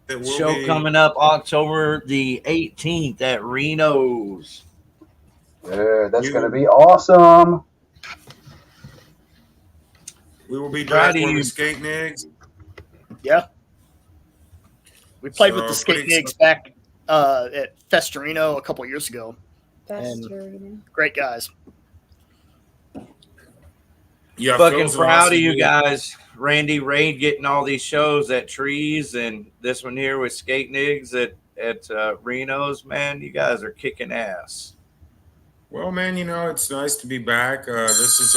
that we'll show be coming up October the 18th at Reno's. Yeah, that's going to be awesome. We will be Friday, driving with Skate Nigs. Yeah. We played with So, the Skate putting Nigs back at Festorino a couple years ago. That's And- true. Great guys. Yeah, Fucking Phil's proud awesome of you dude. guys. Randy Raid getting all these shows at Trees, and this one here with Skate Nigs at Reno's. Man, you guys are kicking ass. Well, man, it's nice to be back. This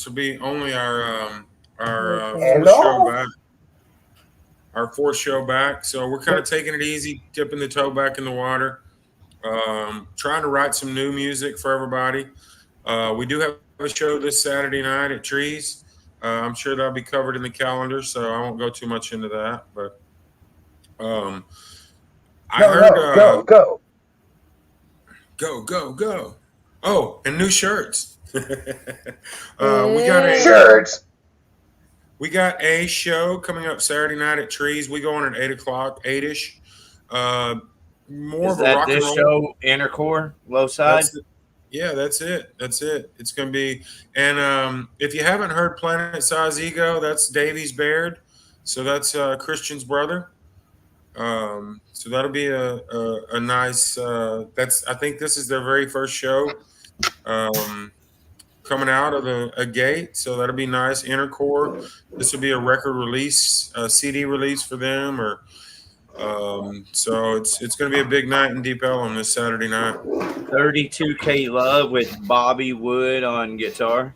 will be only our fourth Hello? show back. Our fourth show back. So we're kind of taking it easy, dipping the toe back in the water. Trying to write some new music for everybody. We do have a show this Saturday night at Trees. I'm sure that'll be covered in the calendar, so I won't go too much into that. But I heard go. Go. Oh, and new shirts. We got Shirts. We got a show coming up Saturday night at Trees. We go on at 8 o'clock, 8-ish. More Is of a that rock and this roll. show, Intercore, Low Side? That's it. It's going to be. And if you haven't heard Planet Size Ego, that's Davies Baird. So that's Christian's brother. So that'll be a nice. I think this is their very first show coming out of a gate, so that'll be nice. Intercore. This will be a record release, a CD release for them, or so it's going to be a big night in Deep Ellum this Saturday night. 32K Love with Bobby Wood on guitar.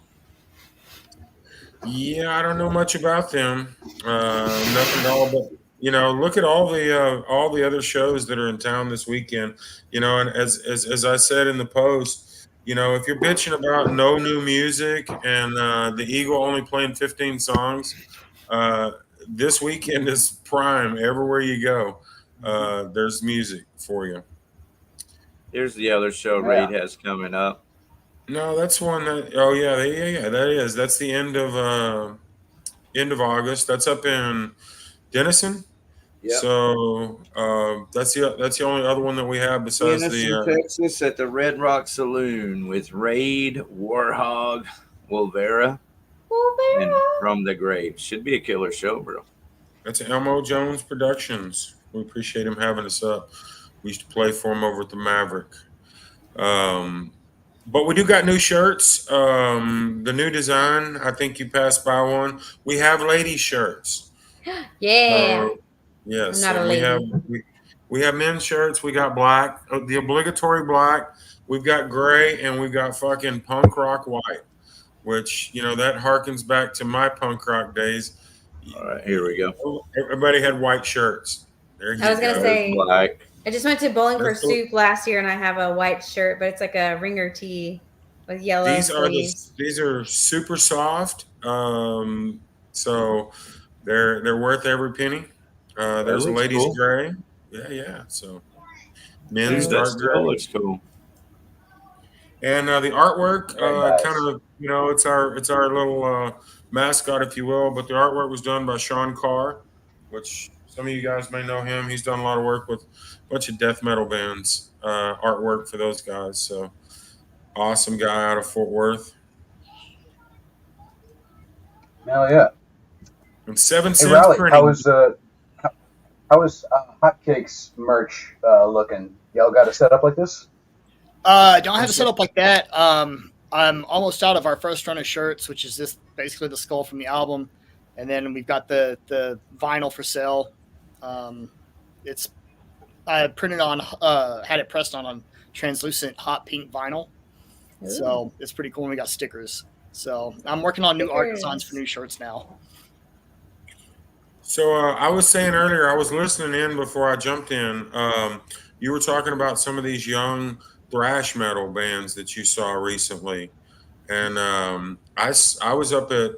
Yeah, I don't know much about them. Nothing at all, but look at all the other shows that are in town this weekend. And as I said in the post, if you're bitching about no new music and the Eagle only playing 15 songs, this weekend is prime. Everywhere you go, there's music for you. Here's the other show Raid has coming up. No, that's one that. Oh yeah, that is. That's the end of August. That's up in Denison. Yep. So that's the only other one that we have besides Denison, Texas, at the Red Rock Saloon with Raid, Warhog, Wolvera, and From the Grave. Should be a killer show, bro. That's Elmo Jones Productions. We appreciate him having us up. We used to play for him over at the Maverick. But we do got new shirts. The new design, I think you passed by one. We have lady shirts. Yeah. Yes. I'm not a lady. We have men's shirts. We got black, the obligatory black. We've got gray, and we've got fucking punk rock white, which, that harkens back to my punk rock days. All right, here we go. Everybody had white shirts. There you go. I was going to say, black. I just went to Bowling for Soup last year, and I have a white shirt, but it's like a ringer tee with yellow sleeves. These are super soft, so they're worth every penny. There's a ladies' gray, yeah. So men's dark gray looks cool. And the artwork, kind of, it's our little mascot, if you will. But the artwork was done by Sean Carr, which some of you guys may know him. He's done a lot of work with a bunch of death metal bands, artwork for those guys. So awesome guy out of Fort Worth. Hell yeah. And 7 cents Raleigh, printing. how was Hotcake's merch looking? Y'all got it set up like this? I don't have it set up like that. I'm almost out of our first run of shirts, which is this basically the skull from the album, and then we've got the vinyl for sale. I printed on, had it pressed on translucent hot pink vinyl, so it's pretty cool. And we got stickers. So I'm working on new art designs for new shirts now. So I was saying earlier, I was listening in before I jumped in. You were talking about some of these young thrash metal bands that you saw recently, and I was up at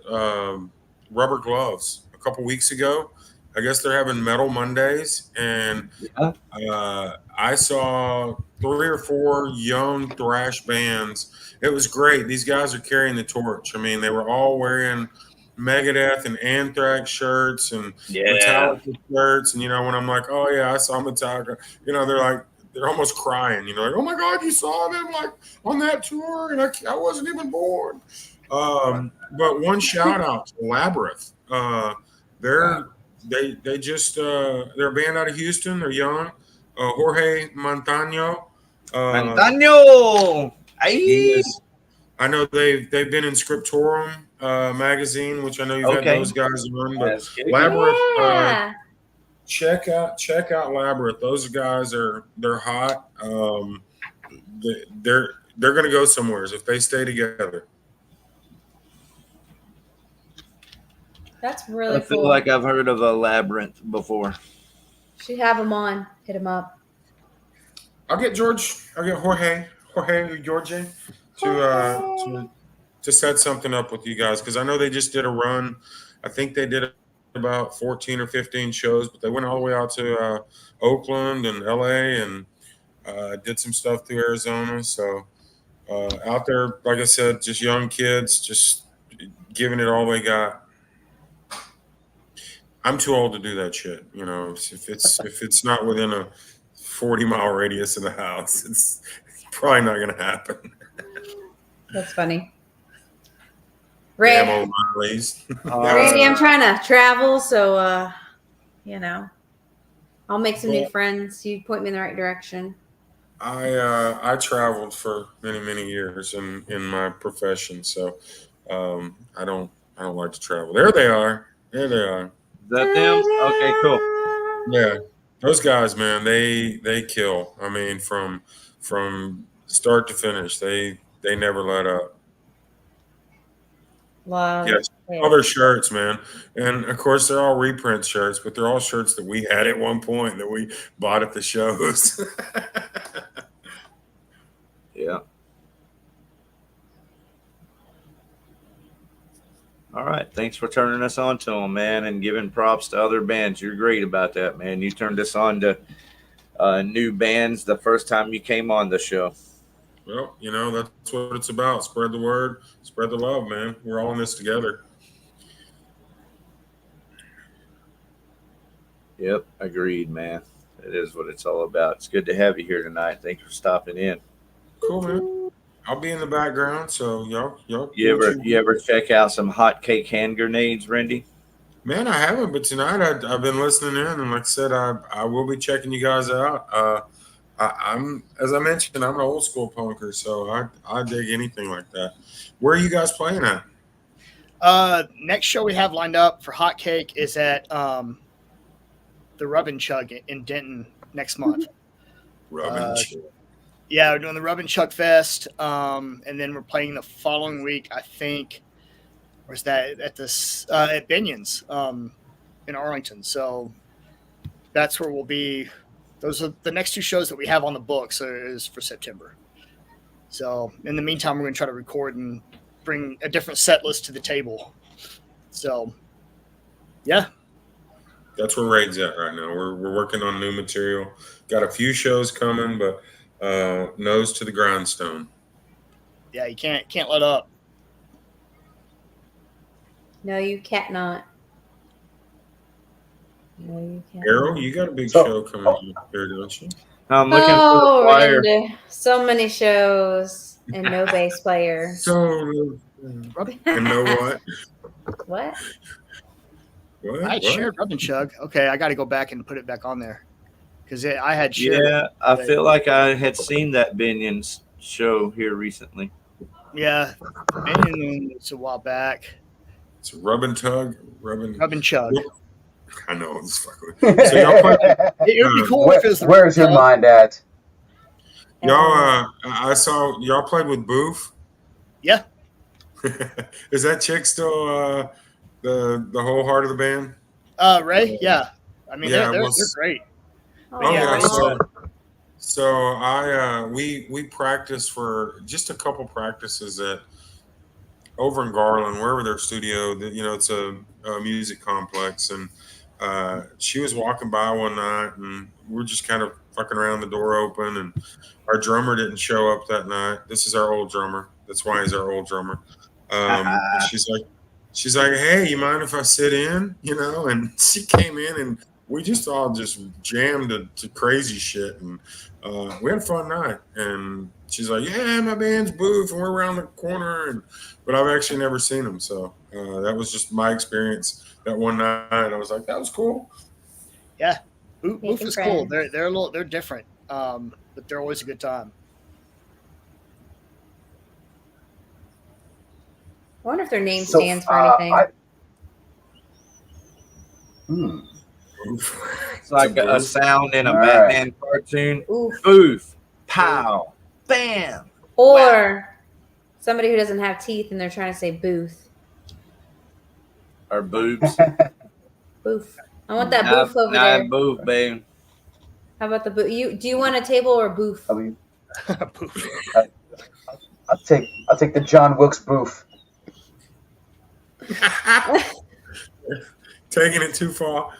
Rubber Gloves a couple weeks ago. I guess they're having Metal Mondays, and I saw 3 or 4 young thrash bands. It was great. These guys are carrying the torch. I mean, they were all wearing Megadeth and Anthrax shirts and Metallica shirts, and when I'm like, oh yeah, I saw Metallica, they're almost crying, like, oh my God, you saw them like on that tour, and I wasn't even born. But one shout out to Labyrinth. They're a band out of Houston. They're young. Jorge Montano. I know they've been in Scriptorum magazine, which I know you've had those guys on. But Labyrinth, check out Labyrinth. Those guys they're hot. They're gonna go somewhere if they stay together. That's really cool. I feel like I've heard of a Labyrinth before. Should have him on. Hit him up. I'll get Jorge to set something up with you guys, because I know they just did a run. I think they did about 14 or 15 shows, but they went all the way out to Oakland and LA and did some stuff through Arizona. So out there, like I said, just young kids, just giving it all they got. I'm too old to do that shit. If it's not within a 40-mile radius of the house, it's probably not going to happen. That's funny. Randy, Randy, I'm trying to travel, so I'll make some new friends. You point me in the right direction. I traveled for many years in my profession, so I don't like to travel. There they are. There they are. Is that them? Okay, cool. Yeah, those guys, man, they kill. I mean, from start to finish, they never let up. Love. Yes, all their shirts, man, and of course they're all reprint shirts, but they're all shirts that we had at one point that we bought at the shows. Yeah. All right. Thanks for turning us on to them, man, and giving props to other bands. You're great about that, man. You turned us on to new bands the first time you came on the show. Well, you know, that's what it's about. Spread the word, spread the love, man. We're all in this together. Yep. Agreed, man. It is what it's all about. It's good to have you here tonight. Thanks for stopping in. Cool, man. I'll be in the background, so y'all. You ever check out some Hotcake hand grenades, Randy? Man, I haven't, but tonight I've been listening in, and like I said, I will be checking you guys out. I'm, as I mentioned, I'm an old school punker, so I dig anything like that. Where are you guys playing at? Next show we have lined up for Hotcake is at the Rub and Chug in Denton next month. Rub and Chug. Yeah, we're doing the Rub and Chug Fest, and then we're playing the following week. I think, where's that at this at Binion's in Arlington. So that's where we'll be. Those are the next two shows that we have on the books is for September. So in the meantime, we're going to try to record and bring a different set list to the table. So, yeah. That's where Raid's at right now. We're working on new material. Got a few shows coming, but nose to the grindstone. Yeah, you can't let up. No, you can't not. No, you can't. Ariel, you got a big show coming up here, don't you? I'm looking for the flyer. Randy, so many shows and no bass player. So, and know what? What? What? I shared Rub and Chug. Okay, I got to go back and put it back on there because I had shared. Yeah, I feel like I had seen that Binion's show here recently. Yeah, it's a while back. It's Rub and Chug. Rub and Chug. I know. It's fucking. So y'all play. It would be cool if it was Where's your mind at? Y'all, I saw y'all played with Boof. Yeah. Is that chick still the whole heart of the band? Ray, yeah. I mean, Yeah, they're well, great. Oh, yeah, yeah. so I we practiced for just a couple practices over in Garland, wherever their studio. It's a music complex, and she was walking by one night, and we're just kind of fucking around, the door open, and our drummer didn't show up that night. This is our old drummer. That's why he's our old drummer. And she's like, hey, you mind if I sit in? And she came in, and we just all just jammed to crazy shit, and we had a fun night. And she's like, yeah, my band's Booth, and we're around the corner, but I've actually never seen them, so that was just my experience that one night. I was like, that was cool. Yeah, Booth is cool. They're different, but they're always a good time. I wonder if their name stands for anything. It's like a sound in a Batman cartoon. Oof. Boof, pow, bam. Or somebody who doesn't have teeth and they're trying to say booth. Or boobs. Boof. I want that boof over there. Boof, babe. How about the boof? Do you want a table or a booth? I mean, I'll take the John Wilkes booth. Taking it too far.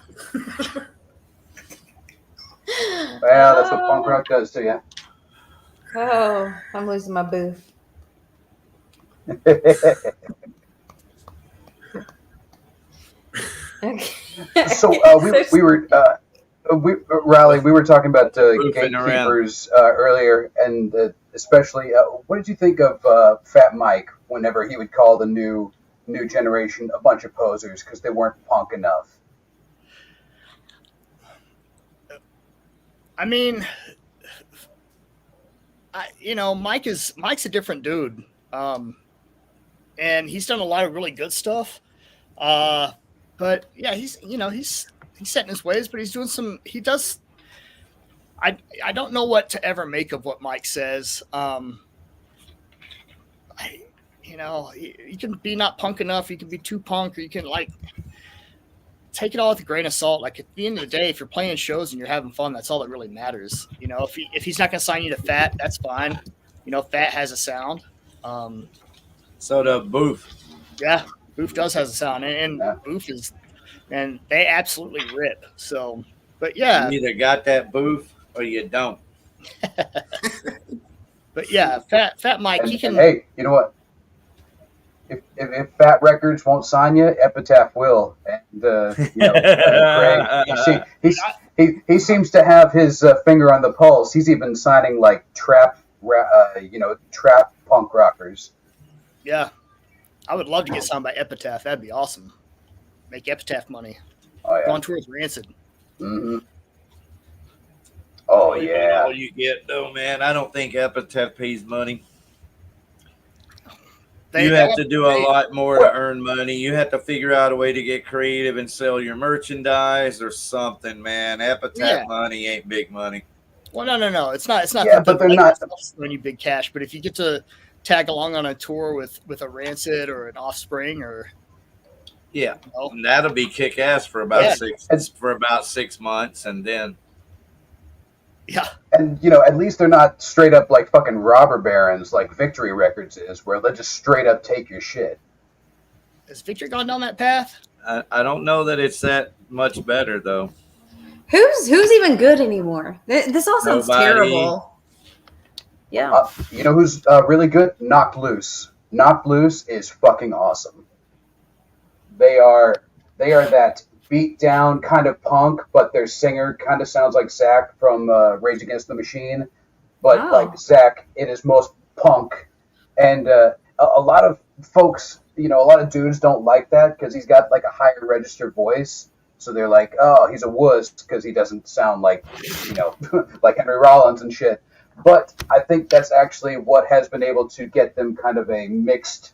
Well, that's what punk rock does to you. Oh, I'm losing my booth. Okay. So we were Riley. We were talking about gatekeepers earlier, and especially what did you think of Fat Mike whenever he would call the new generation a bunch of posers because they weren't punk enough? I mean, Mike's a different dude, and he's done a lot of really good stuff. But yeah, he's set in his ways, but he's doing some. He does. I don't know what to ever make of what Mike says. You can be not punk enough. You can be too punk, or you can take it all with a grain of salt. Like at the end of the day, if you're playing shows and you're having fun, that's all that really matters. If he's not going to sign you to Fat, that's fine. Fat has a sound. So the Booth. Yeah, Booth does has a sound, and Booth is, and they absolutely rip. So, but yeah, you either got that Booth or you don't. But yeah, Fat Mike, he can. Hey, you know what? If Fat Records won't sign you, Epitaph will. And Craig, he seems to have his finger on the pulse. He's even signing trap punk rockers. Yeah, I would love to get signed by Epitaph. That'd be awesome. Make Epitaph money. Oh yeah. Go on tour with Rancid. Mm-hmm. Oh yeah. All you get though, man. I don't think Epitaph pays money. You have to do a lot more to earn money. You have to figure out a way to get creative and sell your merchandise or something, man. Epitaph money ain't big money. Well, no. It's not. Yeah, but they're not throwing you big cash. But if you get to tag along on a tour with a Rancid or an Offspring or and that'll be kick ass for about 6 months, and then and at least they're not straight up like fucking robber barons like Victory Records is, where they'll just straight up take your shit. Has Victory gone down that path? I don't know that it's that much better though. Who's even good anymore? This all sounds terrible. Yeah. You know who's really good? Knocked Loose. Knocked Loose is fucking awesome. They are that beat down kind of punk, but their singer kind of sounds like Zach from Rage Against the Machine, but like Zach in his most punk. And a lot of folks, a lot of dudes don't like that because he's got like a higher register voice. So they're like, oh, he's a wuss because he doesn't sound like, like Henry Rollins and shit. But I think that's actually what has been able to get them kind of a mixed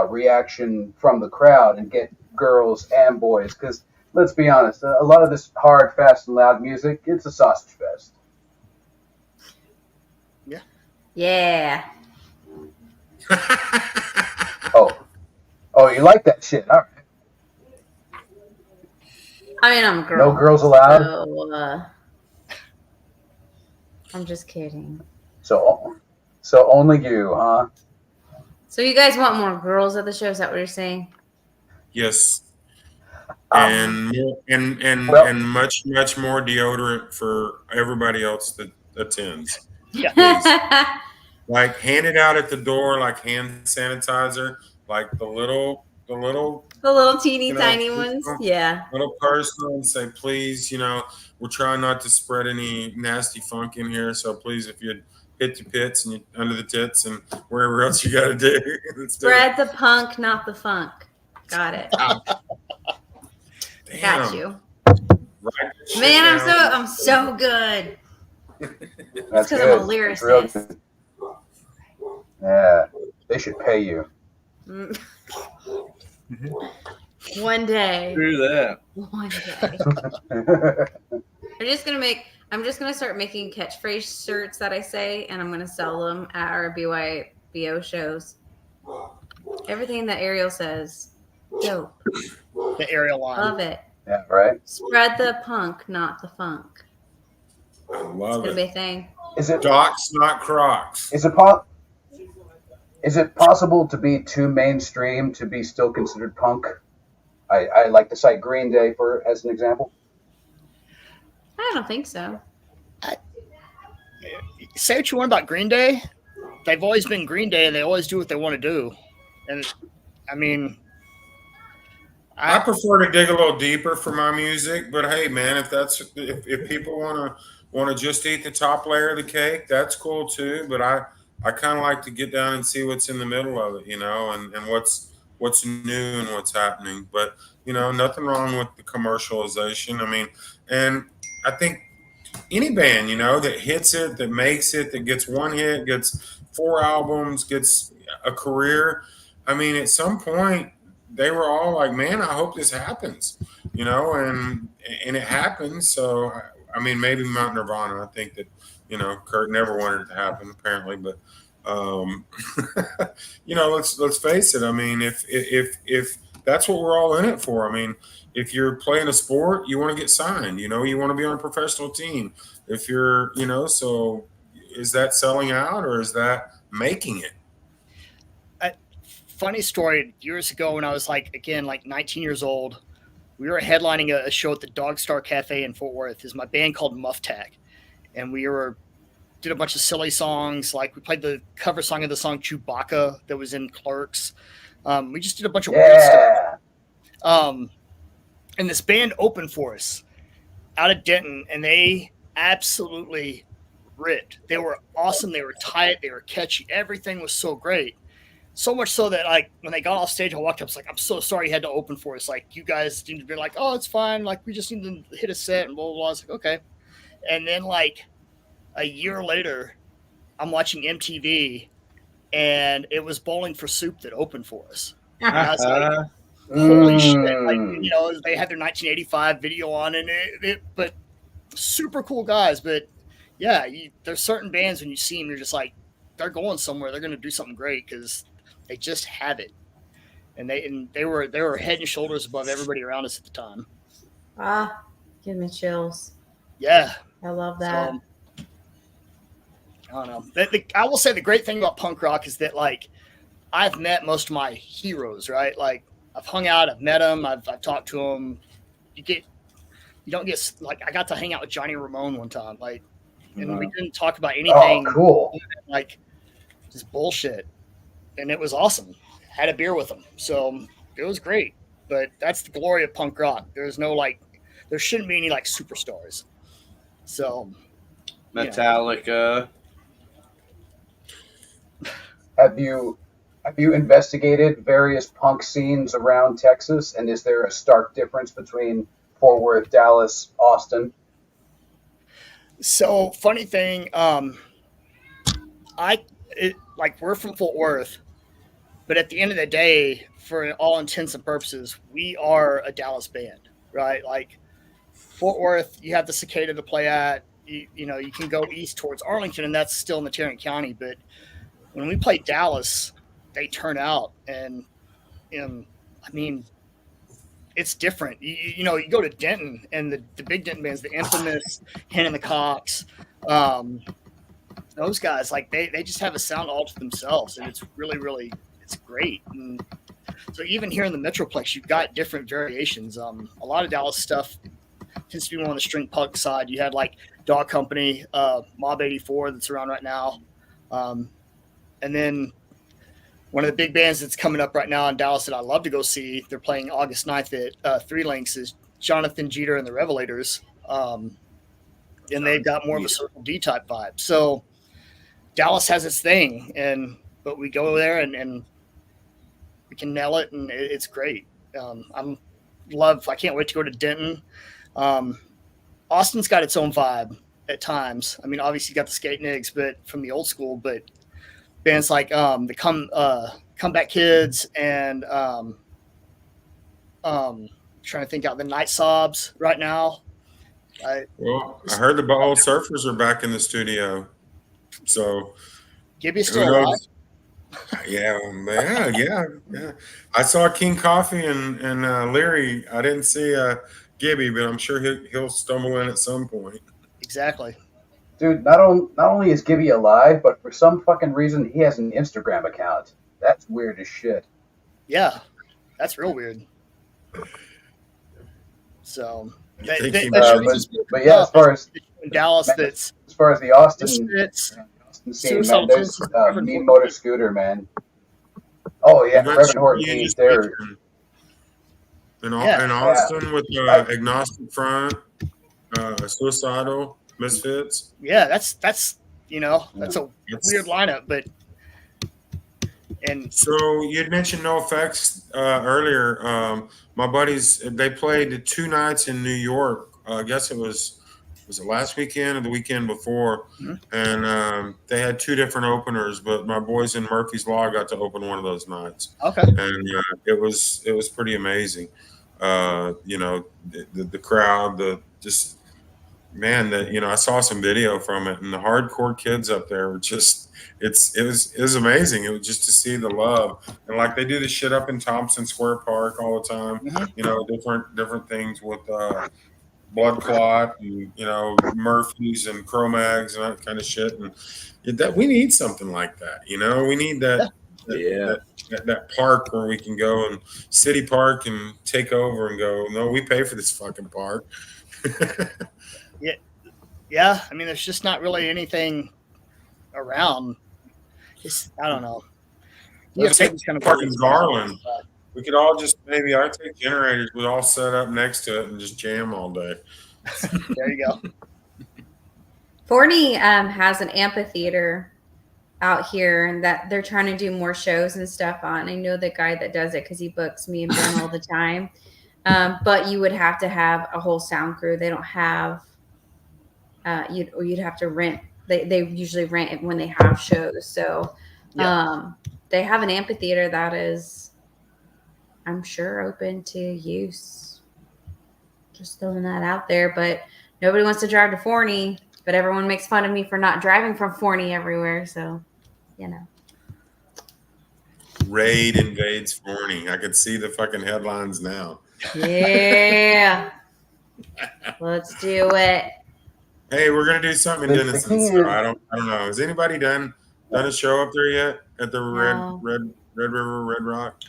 reaction from the crowd and get girls and boys. Because let's be honest, a lot of this hard, fast, and loud music, it's a sausage fest. Yeah. Yeah. Oh, you like that shit? All right. I mean, I'm a girl. No girls allowed? So, I'm just kidding. So only you, huh? So you guys want more girls at the show? Is that what you're saying? Yes. And much more deodorant for everybody else that attends. Yeah. Like hand it out at the door like hand sanitizer, like the little teeny tiny ones. Yeah. Little person and say, please, we're trying not to spread any nasty funk in here. So please, if you hit the pits and under the tits and wherever else you got to do. Spread the punk, not the funk. Got it. Got you. Man, I'm so good. That's because I'm a lyricist. Yeah, they should pay you. One day. Do that. One day. I'm just gonna start making catchphrase shirts that I say, and I'm gonna sell them at our BYBO shows. Everything that Ariel says, dope. The Ariel line. Love it. Yeah, right. Spread the punk, not the funk. I love it's gonna be a thing. Is it Docs, not Crocs? Is it possible to be too mainstream to be still considered punk? I like to cite Green Day as an example. I don't think so. Say what you want about Green Day. They've always been Green Day, and they always do what they want to do. And I mean, I prefer to dig a little deeper for my music. But hey, man, if people want to just eat the top layer of the cake, that's cool too. But I kind of like to get down and see what's in the middle of it, and what's new and what's happening. But, nothing wrong with the commercialization. I mean, and I think any band, that hits it, that makes it, that gets one hit, gets 4 albums, gets a career. I mean, at some point, they were all like, "Man, I hope this happens," and it happened. So, I mean, maybe Mount Nirvana. I think that Kurt never wanted it to happen, apparently, but. Let's face it. I mean, if that's what we're all in it for. I mean, if you're playing a sport, you want to get signed. You want to be on a professional team. If you're, so is that selling out or is that making it? Funny story. Years ago, when I was like 19 years old, we were headlining a show at the Dog Star Cafe in Fort Worth. Is my band called Mufftack, and we did a bunch of silly songs. Like we played the cover song of the song Chewbacca that was in Clerks. We just did a bunch of weird stuff. And this band opened for us out of Denton, and they absolutely ripped. They were awesome. They were tight. They were catchy. Everything was so great. So much so that when they got off stage, I walked up. I was like, "I'm so sorry you had to open for us. Like, you guys need to be like, oh, it's fine. Like, we just need to hit a set and blah, blah, blah." I was like, okay. And then a year later, I'm watching MTV, and it was Bowling for Soup that opened for us. And I was like, holy shit. They had their 1985 video on, and but super cool guys. But yeah, there's certain bands when you see them, you're just like, they're going somewhere. They're going to do something great because they just have it. And they were head and shoulders above everybody around us at the time. Give me chills. Yeah. I love that. So, I don't know. I will say the great thing about punk rock is that I've met most of my heroes, right? Like I've hung out, I've met them, I've talked to them. You don't get I got to hang out with Johnny Ramone one time, and we didn't talk about anything. Oh, cool. Just bullshit, and it was awesome. Had a beer with him, so it was great. But that's the glory of punk rock. There's no there shouldn't be any superstars. So Metallica. Have you investigated various punk scenes around Texas, and is there a stark difference between Fort Worth, Dallas, Austin? So funny thing, we're from Fort Worth, but at the end of the day, for all intents and purposes, we are a Dallas band, right? Fort Worth, you have the Cicada to play at. You can go east towards Arlington, and that's still in the Tarrant County. But when we play Dallas, they turn out, and I mean, it's different. You go to Denton, and the big Denton bands, the Infamous, Hen and the Cox, those guys, they just have a sound all to themselves, and it's really, really, it's great. And so even here in the Metroplex, you've got different variations. A lot of Dallas stuff tends to be more on the string punk side. You had Dog Company, Mob 84 that's around right now. And then one of the big bands that's coming up right now in Dallas that I love to go see, they're playing August 9th at 3 Links, is Jonathan Jeter and the Revelators. And they've got more of a Circle D type vibe. So Dallas has its thing, but we go there and we can nail it, and it's great. I can't wait to go to Denton. Austin's got its own vibe at times. I mean, obviously you got the Skate Nigs, but from the old school, but bands like the Comeback Kids and trying to think out the Night Sobs right now. I heard the Ball Surfers are back in the studio. So Gibby's still alive. Yeah. I saw King Coffee and Leary. I didn't see Gibby, but I'm sure he'll stumble in at some point. Exactly. Dude, not only is Gibby alive, but for some fucking reason he has an Instagram account. That's weird as shit. Yeah, that's real weird. So, but yeah, as far as Dallas, as far as the Austin scene, man, there's Mean Motor Scooter, man. Oh yeah, Reverend Horton, they're in Austin with Agnostic Front, Suicidal, Misfits. Yeah, that's a weird lineup, but. And so you mentioned NoFX earlier. My buddies, they played 2 nights in New York. I guess it was was it last weekend or the weekend before? And they had 2 different openers, but my boys in Murphy's Law got to open one of those nights. Okay. And it was pretty amazing. The crowd, I saw some video from it, and the hardcore kids up there were just, it was amazing. It was just to see the love, and like they do the shit up in Thompson Square Park all the time. Different things with Blood Clot and Murphy's and Cro-Mags and that kind of shit. And that we need something like that. We need that. That park where we can go and City Park and take over and go, no, we pay for this fucking park. Yeah. I mean, there's just not really anything around. I don't know. Park in Garland. We could all just maybe our take generators would all set up next to it and just jam all day. There you go. Forney has an amphitheater out here, and that they're trying to do more shows and stuff on. I know the guy that does it because he books me and Ben all the time. But you would have to have a whole sound crew. They don't have. You'd have to rent. They usually rent it when they have shows. So they have an amphitheater that is, I'm sure, open to use. Just throwing that out there. But nobody wants to drive to Forney. But everyone makes fun of me for not driving from Forney everywhere. So, Raid invades Forney. I could see the fucking headlines now. Yeah. Let's do it. Hey, we're gonna do something in Denison. So I don't know. Has anybody done a show up there yet at the Red River Red Rock?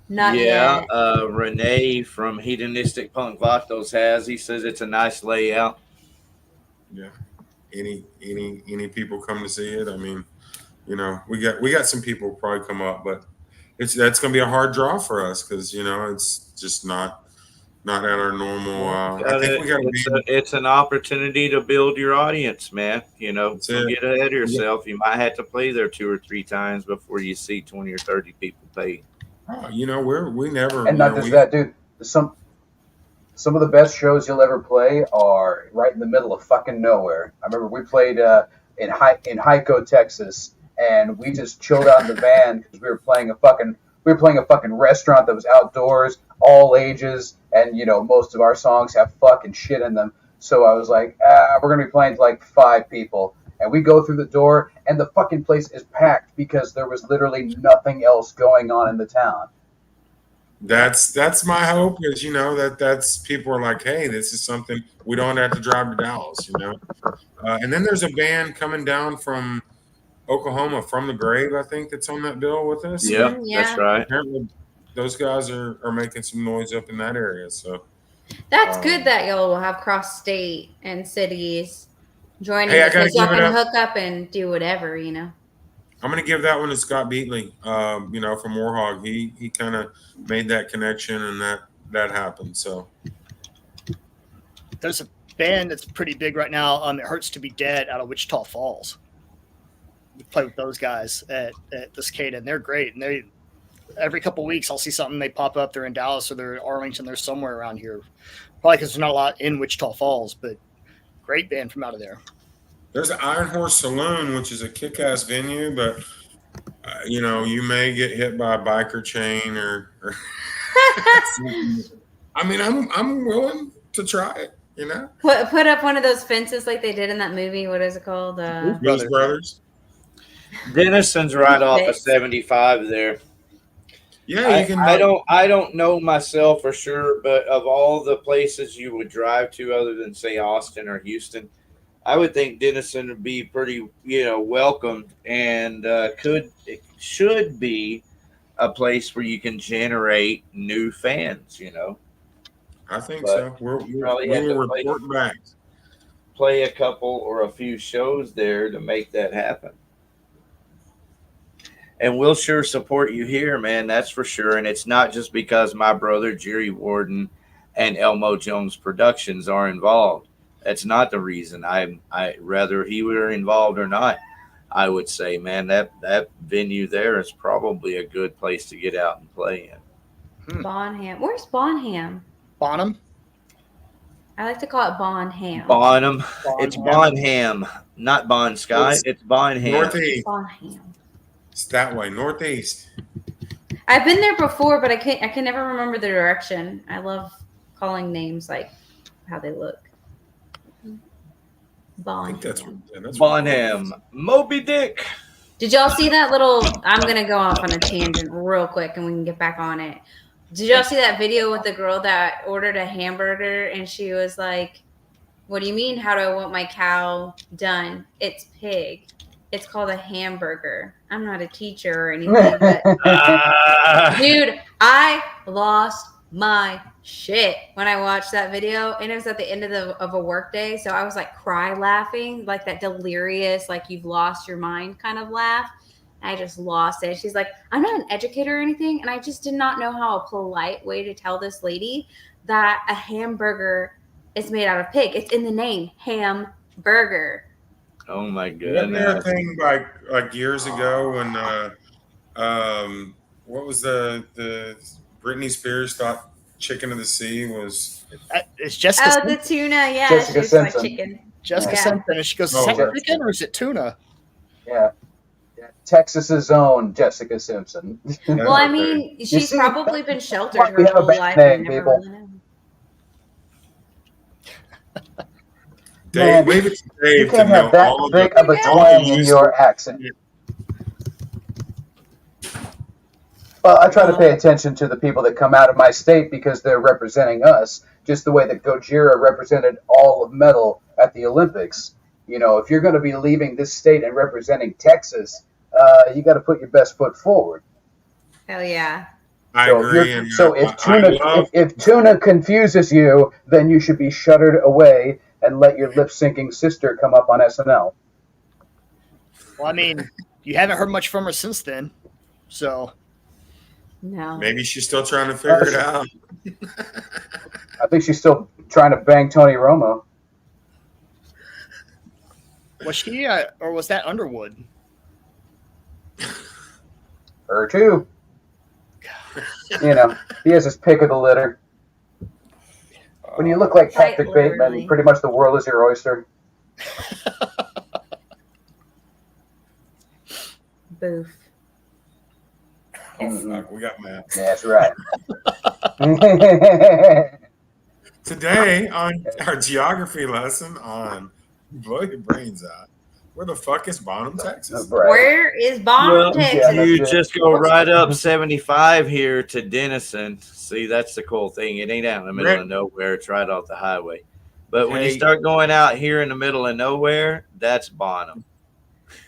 Not yet. Renee from Hedonistic Punk Vatos has. He says it's a nice layout. Yeah. Any people come to see it? I mean, we got some people probably come up, but that's going to be a hard draw for us because it's just not at our normal. I think it's an opportunity to build your audience, man. Don't get ahead of yourself. You might have to play there 2 or 3 times before you see 20 or 30 people pay. Oh, we never. And not just that, dude. Some of the best shows you'll ever play are right in the middle of fucking nowhere. I remember we played in Hyco, Texas, and we just chilled out in the van because we were playing a fucking restaurant that was outdoors, all ages, and most of our songs have fucking shit in them. So I was like, we're gonna be playing to like 5 people, and we go through the door, and the fucking place is packed because there was literally nothing else going on in the town. That's my hope is that's people are like, hey, this is something we don't have to drive to Dallas, and then there's a band coming down from Oklahoma, From the Grave, I think, that's on that bill with us. Yeah. That's right. Apparently those guys are making some noise up in that area. So that's good that y'all will have cross state and cities joining because y'all can hook up and do whatever. I'm going to give that one to Scott Beatley, from Warhog. He kind of made that connection, and that happened. So there's a band that's pretty big right now. It Hurts to Be Dead out of Wichita Falls. We play with those guys at the Cicada, and they're great. And they every couple of weeks I'll see something. They pop up. They're in Dallas or they're in Arlington. They're somewhere around here. Probably because there's not a lot in Wichita Falls, but great band from out of there. There's an Iron Horse Saloon, which is a kick-ass venue, but you may get hit by a biker chain or I mean, I'm willing to try it. Put up one of those fences like they did in that movie. What is it called? Blues Brothers. Denison's right off of 75 there. Yeah, you can. I don't know myself for sure, but of all the places you would drive to, other than say Austin or Houston, I would think Denison would be pretty, welcomed, and should be a place where you can generate new fans. I think so. We will report back. Play a couple or a few shows there to make that happen. And we'll sure support you here, man. That's for sure. And it's not just because my brother Jerry Warden and Elmo Jones Productions are involved. That's not the reason. I rather he were involved or not, I would say, man, that venue there is probably a good place to get out and play in. Bonham. Where's Bonham? Bonham? I like to call it Bon Ham. Bonham. Bon It's Ham. Bonham, not Bon Sky. It's Bonham. Northeast. Bon Ham. It's that way. Northeast. I've been there before, but I can never remember the direction. I love calling names like how they look. I think that's Bonham. that's Bonham. Moby Dick. Did y'all see that little? I'm gonna go off on a tangent real quick, and we can get back on it. Did y'all see that video with the girl that ordered a hamburger, and she was like, "What do you mean? How do I want my cow done? It's pig. It's called a hamburger." I'm not a teacher or anything, but dude, I lost my shit when I watched that video, and it was at the end of a work day, so I was like cry laughing, like that delirious, like you've lost your mind kind of laugh. I just lost it. She's like, I'm not an educator or anything, and I just did not know how a polite way to tell this lady that a hamburger is made out of pig. It's in the name, hamburger. Oh my Wasn't there a goodness. thing like years ago when what was the Britney Spears thought Chicken of the Sea was It's Jessica. Oh, the tuna, yeah. Jessica She's like Simpson. chicken. Jessica Yeah. Simpson, and she goes, Oh, "Is that right. chicken or is it tuna?" Yeah. Texas's own Jessica Simpson. Well, I mean, she's see, probably been sheltered we her have a whole bad life name, and never people. really known. Man, Dave. Leave it to You Dave to can't know have that all big the of a Yeah. twang in your accent. Well, I try to pay attention to the people that come out of my state because they're representing us, just the way that Gojira represented all of metal at the Olympics. You know, if you're going to be leaving this state and representing Texas, you got to put your best foot forward. Hell yeah. I So, agree. And if tuna confuses you, then you should be shuttered away and let your lip-syncing sister come up on SNL. Well, I mean, you haven't heard much from her since then, so No. maybe she's still trying to figure it out. I think she's still trying to bang Tony Romo. was she or was that Underwood? Her too. You know, he has his pick of the litter. When you look like Quite Patrick literally. Bateman, pretty much the world is your oyster. Boof. Oh fuck, we got Matt. That's right. Today on our geography lesson on Blow Your Brains Out, where the fuck is Bonham, Texas? Right. Where is Bonham, Well, Texas? yeah. you just go right up 75 here to Denison. See, that's the cool thing. It ain't out in the middle of nowhere. It's right off the highway. But when you Hey. start going out here in the middle of nowhere, that's Bonham.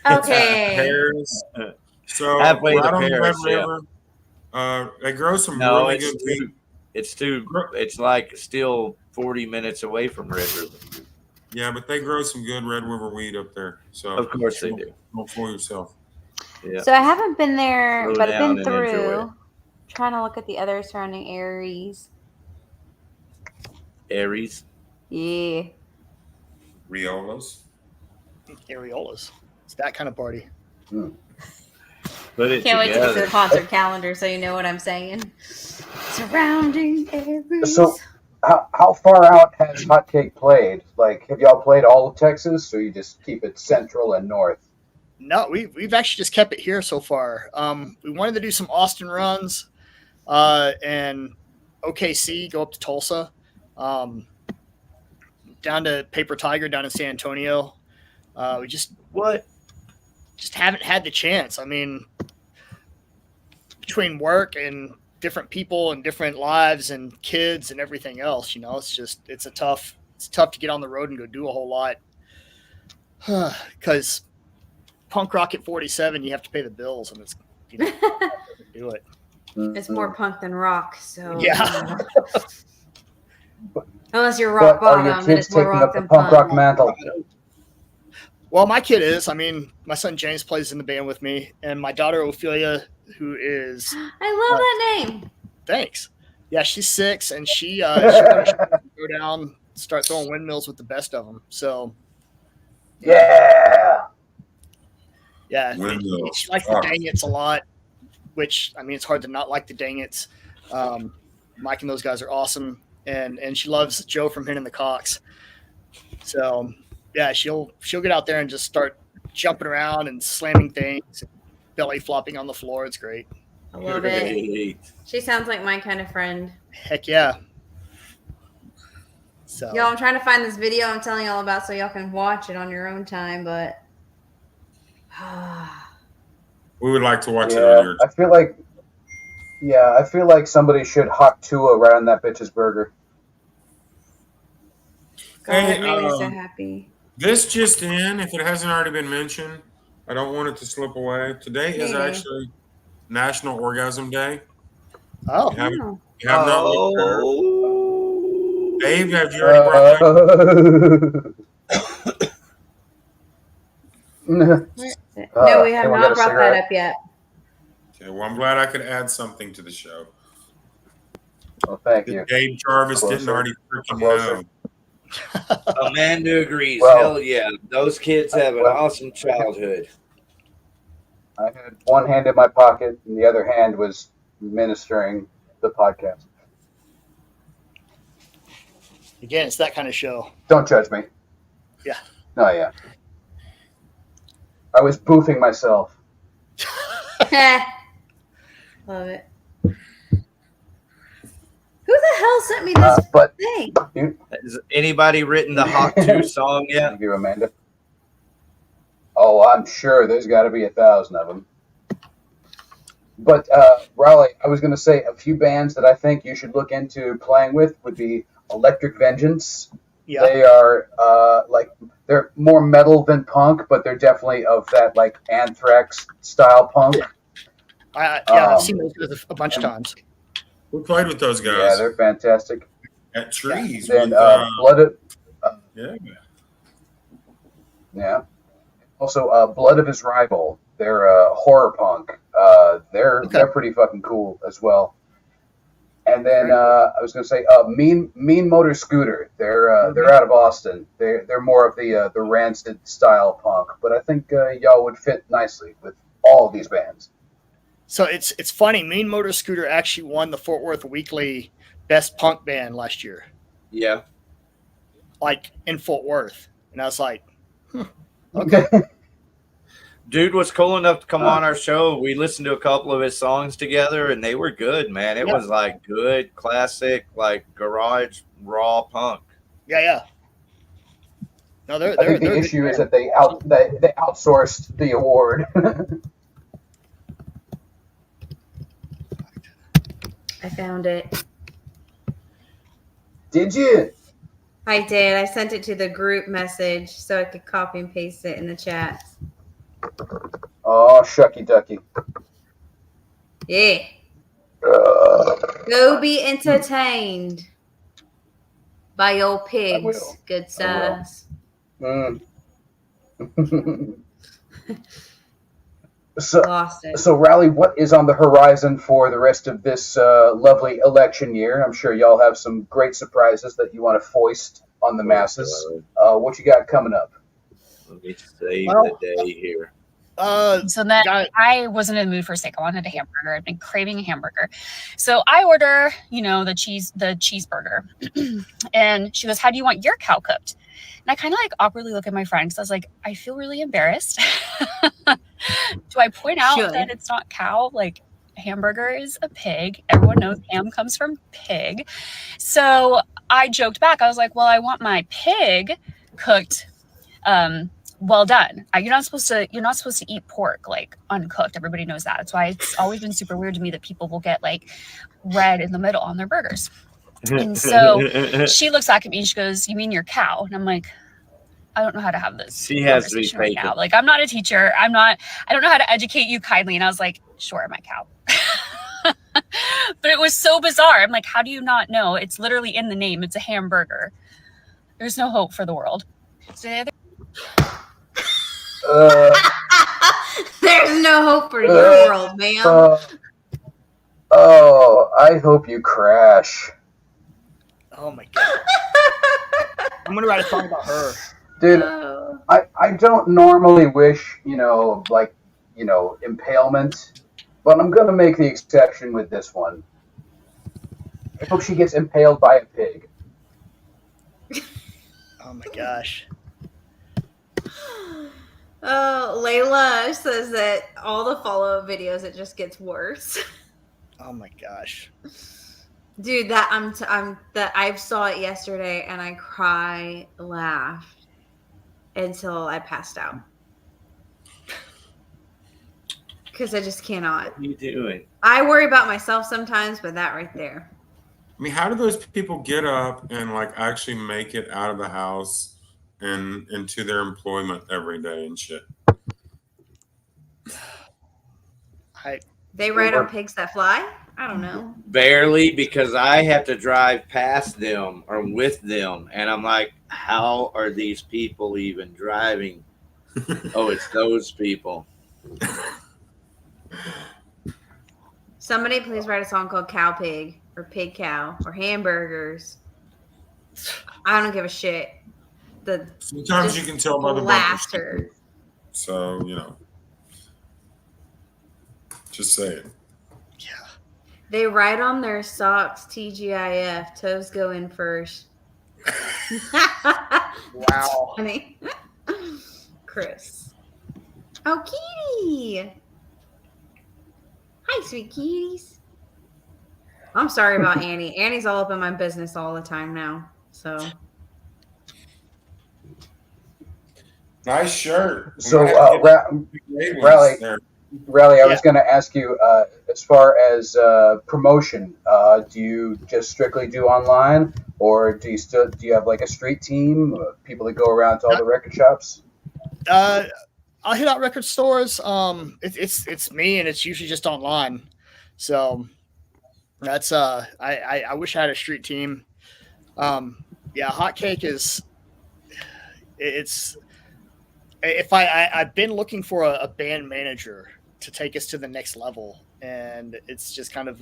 Okay. Paris. So Halfway to right on the Red Paris, yeah. River, they grow some No, really it's good too, weed. it's like still 40 minutes away from Red River. Yeah, but they grow some good Red River weed up there. So Of course they do. Don't fool yourself. Yeah. So I haven't been there, Slow but I've down been and enjoy through. it. Trying to look at the other surrounding areas. Aries. Yeah. Riolas. Areolas. It's that kind of party. Put it Can't wait to get to the together. concert calendar so you know what I'm saying. Surrounding areas. So, how far out has Hotcake played? Like, have y'all played all of Texas, or you just keep it central and north? No, we've actually just kept it here so far. We wanted to do some Austin runs, and OKC, go up to Tulsa, down to Paper Tiger down in San Antonio. We just haven't had the chance. I mean, between work and different people and different lives and kids and everything else, you know, it's tough to get on the road and go do a whole lot. Because punk rock at 47, you have to pay the bills, and it's do it. It's more punk than rock, so Yeah. unless you're rock But are bottom, your then kids it's more taking rock up the than punk rock punk. mantle? Well, my kid is. I mean, my son James plays in the band with me, and my daughter Ophelia, who is I love that name. thanks. Yeah, she's 6, and she go down, start throwing windmills with the best of them. So Yeah. yeah, Windmills. she likes the Dangits a lot. Which I mean, it's hard to not like the Dangits. Mike and those guys are awesome, and she loves Joe from Hitting the Cocks. So yeah, she'll get out there and just start jumping around and slamming things, belly flopping on the floor. It's great. I love it. She sounds like my kind of friend. Heck yeah. So Yo, I'm trying to find this video I'm telling y'all about so y'all can watch it on your own time, but We would like to watch it on your. I feel like somebody should hot Tua right on that bitch's burger. God, Hey, it made me so happy. This just in, if it hasn't already been mentioned, I don't want it to slip away. Today is actually National Orgasm Day. Oh. You have not looked her. Dave, have you already brought that? No, we have not brought that up yet. Okay, well, I'm glad I could add something to the show. Well, thank you. Dave Jarvis didn't already freaking know. Amanda agrees. Well, Hell yeah. Those kids have an awesome childhood. I had one hand in my pocket and the other hand was ministering the podcast. Again, it's that kind of show. Don't judge me. Yeah. Oh, yeah. I was boofing myself. Love it. Who the hell sent me this thing? Has anybody written the Hawk 2 song yet? Thank you, Amanda. Oh, I'm sure there's got to be 1,000 of them. But, Raleigh, I was going to say a few bands that I think you should look into playing with would be Electric Vengeance. Yeah. They are, they're more metal than punk, but they're definitely of that, Anthrax style punk. I've seen those guys a bunch of times. We played with those guys. Yeah, they're fantastic. At Trees. Then, with, Yeah. Also, Blood of His Rival. They're horror punk. They're pretty fucking cool as well. And then I was gonna say Mean Motor Scooter. They're out of Austin. They're more of the rancid style punk. But I think y'all would fit nicely with all of these bands. So it's funny. Mean Motor Scooter actually won the Fort Worth Weekly Best Punk Band last year. Yeah. In Fort Worth, and I was like, okay. Dude was cool enough to come on our show. We listened to a couple of his songs together, and they were good, man. It was good, classic, garage raw punk. Yeah. No, I think the issue is that they outsourced the award. I found it. Did you? I did. I sent it to the group message so I could copy and paste it in the chat. Oh, shucky ducky. Yeah. Go be entertained by your pigs, good size. So, Raleigh, what is on the horizon for the rest of this lovely election year? I'm sure y'all have some great surprises that you want to foist on the masses. What you got coming up? Let me save the day here. So then I wasn't in the mood for steak. I wanted a hamburger. I've been craving a hamburger. So I order, the cheeseburger. And she goes, how do you want your cow cooked? And I kind of awkwardly look at my friend because I was like, I feel really embarrassed. Do I point out that it's not cow? Hamburger is a pig. Everyone knows ham comes from pig. So I joked back. I was like, well, I want my pig cooked well done. You're not supposed to eat pork uncooked. Everybody knows that. That's why it's always been super weird to me that people will get red in the middle on their burgers. And so she looks back at me and she goes, you mean your cow? And I'm like, I don't know how to have this She has to be right now. I'm not a teacher. I don't know how to educate you kindly. And I was like, sure, my cow. But it was so bizarre. I'm like, how do you not know? It's literally in the name. It's a hamburger. There's no hope for the world. There's no hope for your world, man. I hope you crash. Oh my god. I'm gonna write a song about her. Dude, I don't normally wish, impalement, but I'm gonna make the exception with this one. I hope she gets impaled by a pig. Oh my gosh. Oh, Layla says that all the follow-up videos, it just gets worse. Oh my gosh. Dude, that I saw it yesterday and I laughed until I passed out. Because I just cannot. What are you doing? I worry about myself sometimes, but that right there. I mean, how do those people get up and like actually make it out of the house and into their employment every day and shit? They ride on pigs that fly? I don't know. Barely, because I have to drive past them or with them, and I'm like, how are these people even driving? Oh, it's those people. Somebody please write a song called Cow Pig or Pig Cow or Hamburgers. I don't give a shit. Sometimes you can tell by the blaster. So, you know. Just saying. Yeah. They write on their socks TGIF, toes go in first. Wow. Funny. Chris. Oh, kitty. Hi, sweet kitties. I'm sorry about Annie. Annie's all up in my business all the time now. So. Nice shirt. So, Rally, I was going to ask you, as far as promotion, do you just strictly do online, or do you have like a street team, people that go around to all the record shops? I'll hit out record stores. It's me, and it's usually just online. So that's I wish I had a street team. Yeah, Hotcake is. It's if I've been looking for a band manager to take us to the next level, and it's just kind of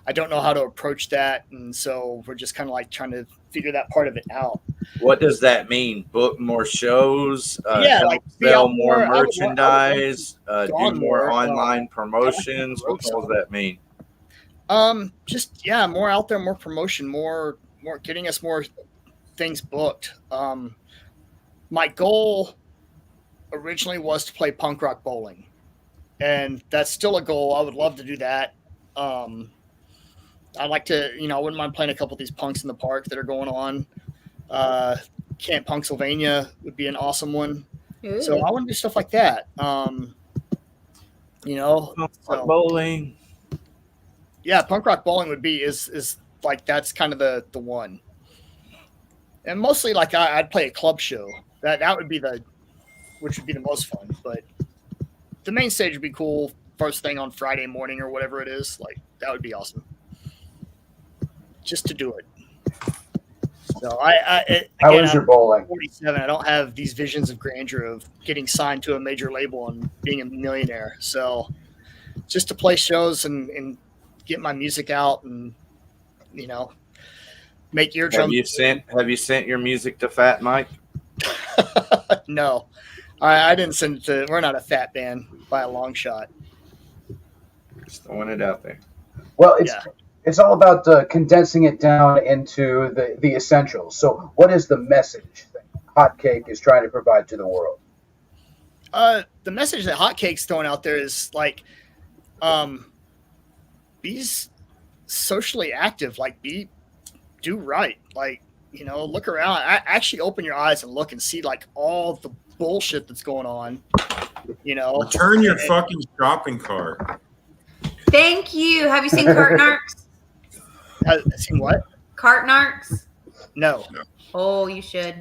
I don't know how to approach that, and so we're just kind of like trying to figure that part of it out. What does that mean? Book more shows, like sell more merchandise, do more online promotions. What does that mean? Just more out there, more promotion, more getting us more things booked. My goal originally was to play punk rock bowling, and that's still a goal. I would love to do that. I'd like to, I wouldn't mind playing a couple of these punks in the park that are going on. Camp Punksylvania would be an awesome one. Ooh. So I want to do stuff like that. Bowling. Yeah, punk rock bowling would be is like that's kind of the one. And mostly like I'd play a club show. That would be which would be the most fun. But the main stage would be cool. First thing on Friday morning or whatever it is, like that would be awesome. Just to do it. So how is your bowling? 47. I don't have these visions of grandeur of getting signed to a major label and being a millionaire. So just to play shows and get my music out and make eardrums. Have you sent your music to Fat Mike? No, I didn't send it to. We're not a fat band by a long shot. Just throwing it out there. Well, it's all about condensing it down into the essentials. So, what is the message that Hotcake is trying to provide to the world? The message that Hotcake's throwing out there is like, be socially active. Like, do right. Like, look around. Actually, open your eyes and look and see like all the bullshit that's going on. Return your fucking shopping cart. Thank you. Have you seen Cartnarks? Seen what? Cartnarks? No. Oh, you should.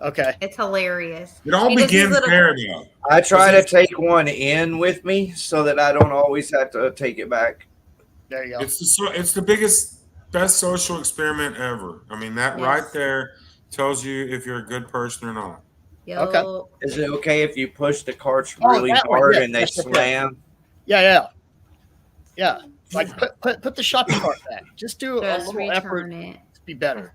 Okay. It's hilarious. It all begins there, though. I try to take one in with me so that I don't always have to take it back. There you go. It's the best social experiment ever. I mean, that right there tells you if you're a good person or not. Yo. Okay. Is it okay if you push the carts really hard and they slam? Yeah. Like put the shopping cart back. Just do a little effort to be better.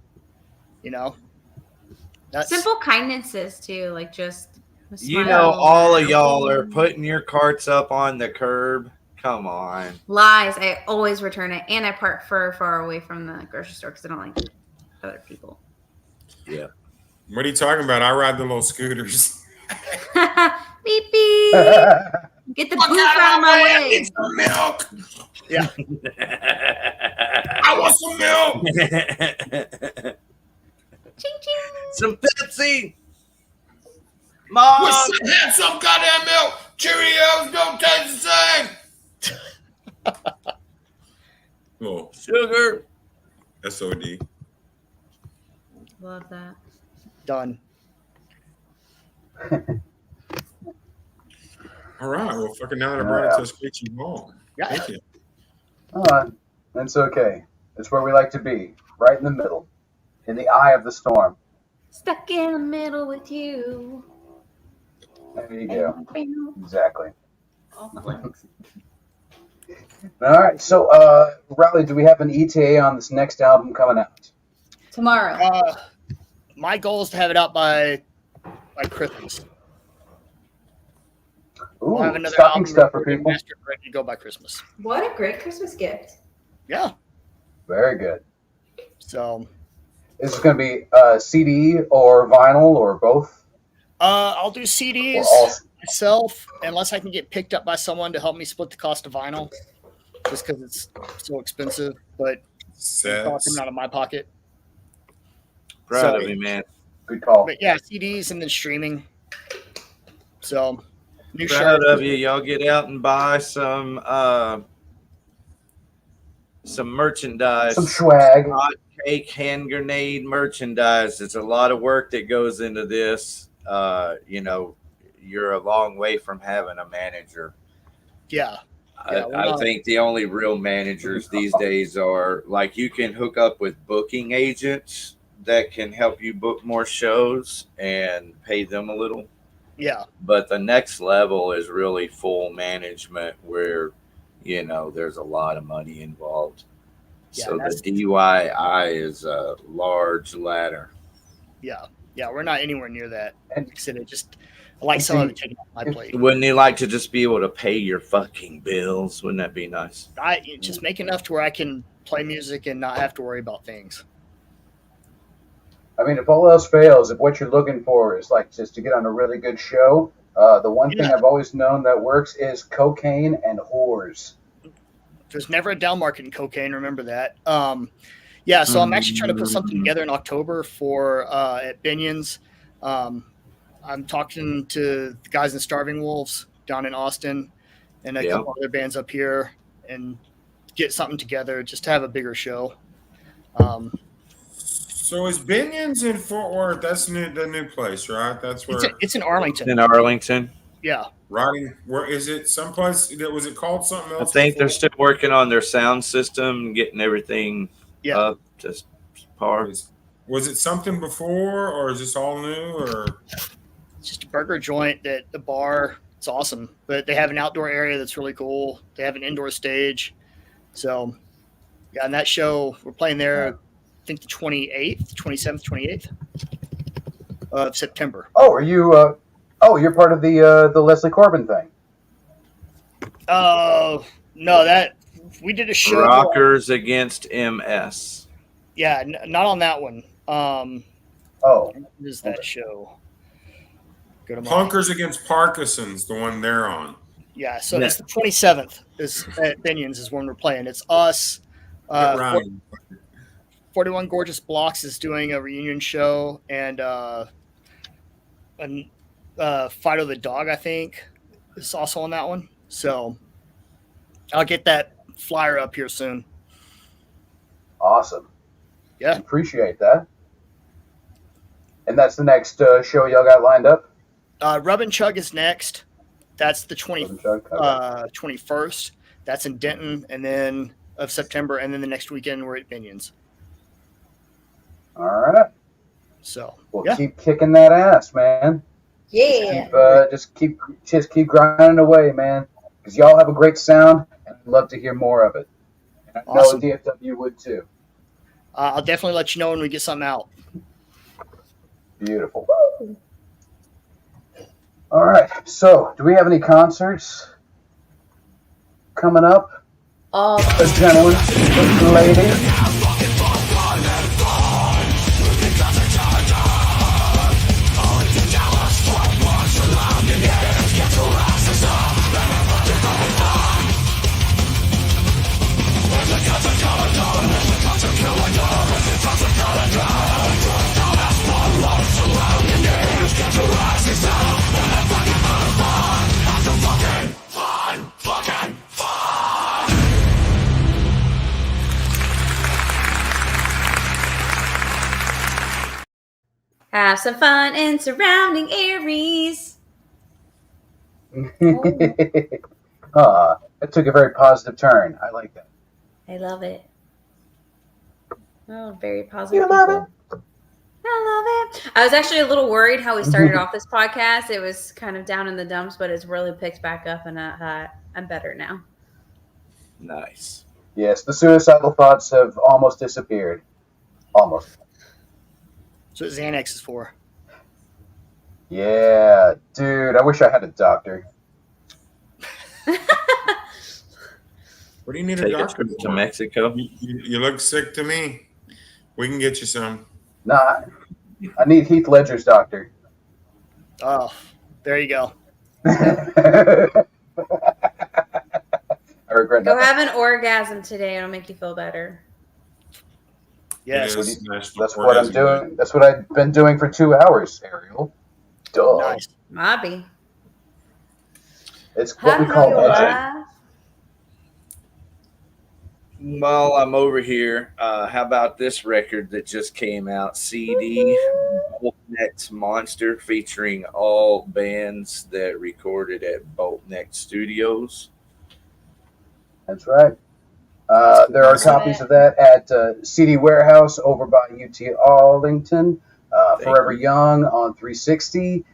That's simple kindnesses too, like just a smile. All of y'all are putting your carts up on the curb Come on. Lies. I always return it, and I park far away from the grocery store because I don't like other people. Yeah. What are you talking about? I ride the little scooters. Beep beep. Get the booth out of my I way. need some milk. Yeah. I want some milk. Ching ching. Some Pepsi. Mom. Have some goddamn milk. Cheerios don't taste the same. Oh, Sugar. SOD. Love that. Done. All right. Well, fucking now that I brought it to a screeching halt. Yeah. Thank you. All right. That's okay. That's where we like to be. Right in the middle. In the eye of the storm. Stuck in the middle with you. There you go. Exactly. All my legs. All right. So, Riley, do we have an ETA on this next album coming out? Tomorrow. My goal is to have it out by Christmas. Ooh, We'll have another stocking album stuff for recorded, people. mastered, ready to go by Christmas. What a great Christmas gift. Yeah. Very good. So, Is this going to be CD or vinyl or both? I'll do Or CDs all? myself, unless I can get picked up by someone to help me split the cost of vinyl, just because it's so expensive. But it's all coming out of my pocket. Proud of you, man. Good call. But yeah, CDs and then streaming. So, new Proud shirt. of you. Y'all get out and buy some merchandise. Some swag. Hotcake hand grenade merchandise. It's a lot of work that goes into this. You know, you're a long way from having a manager. Yeah. I think the only real managers these days are like you can hook up with booking agents that can help you book more shows and pay them a little. Yeah. But the next level is really full management where, you know, there's a lot of money involved. Yeah, So the DIY is a large ladder. Yeah. Yeah. We're not anywhere near that. Like I said, I like some of it taken off my plate. Wouldn't you like to just be able to pay your fucking bills? Wouldn't that be nice? I just make enough to where I can play music and not have to worry about things. I mean, if all else fails, if what you're looking for is like just to get on a really good show, the one thing I've always known that works is cocaine and whores. There's never a down market in cocaine. Remember that. Yeah. So I'm actually trying to put something together in October for at Binion's. I'm talking to the guys in Starving Wolves down in Austin and a couple other bands up here and get something together just to have a bigger show. So is Binion's in Fort Worth? That's the new place, right? That's where it's in Arlington. In Arlington. Yeah. Riding. Where is it? Someplace that was it called something else? I think they're before? still working on their sound system, getting everything up to par. Was it something before, or is this all new? Or it's just a burger joint at the bar. It's awesome, but they have an outdoor area that's really cool. They have an indoor stage. So, yeah, and that show we're playing there. I think the 28th, 27th, 28th of September. Oh, are you? You're part of the Leslie Corbin thing. Oh no, that we did a show. Rockers Against MS. Yeah, not on that one. What is that show? Go to Punkers Against Parkinson's, the one they're on. Yeah, so it's the 27th is at Binion's is when we're playing. It's us. 41 Gorgeous Blocks is doing a reunion show, and Fido the Dog, I think, is also on that one. So I'll get that flyer up here soon. Awesome. Yeah. Appreciate that. And that's the next show y'all got lined up? Rub and Chug is next. That's the 21st. That's in Denton, and then of September, and then the next weekend we're at Binion's. All right. So we'll keep kicking that ass, man. Yeah. Just keep grinding away, man. Because y'all have a great sound, and I'd love to hear more of it. And I know DFW would too. I'll definitely let you know when we get something out. Beautiful. All right. So, do we have any concerts coming up. Oh, A gentleman, a lady. have some fun in surrounding Aries. It took a very positive turn. I like that. I love it. Oh, very positive. You love it? I love it. I was actually a little worried how we started off this podcast. It was kind of down in the dumps, but it's really picked back up, and I'm better now. Nice. Yes, the suicidal thoughts have almost disappeared. Almost. So Xanax is for. Yeah, dude, I wish I had a doctor. What do you need Take a doctor trip to for? Mexico. You look sick to me. We can get you some. Nah, I need Heath Ledger's doctor. Oh, there you go. I regret Go nothing. have an orgasm today. It'll make you feel better. Yes. It is National That's what I'm Orgasm doing. Day. That's what I've been doing for 2 hours, Ariel. Duh. Nice. Mobby. It's what we call edging. While I'm over here, how about this record that just came out? CD, Boltneck's Monster, featuring all bands that recorded at Boltneck Studios. That's right. There are copies of that at CD Warehouse over by UT Arlington, Forever Young on 360,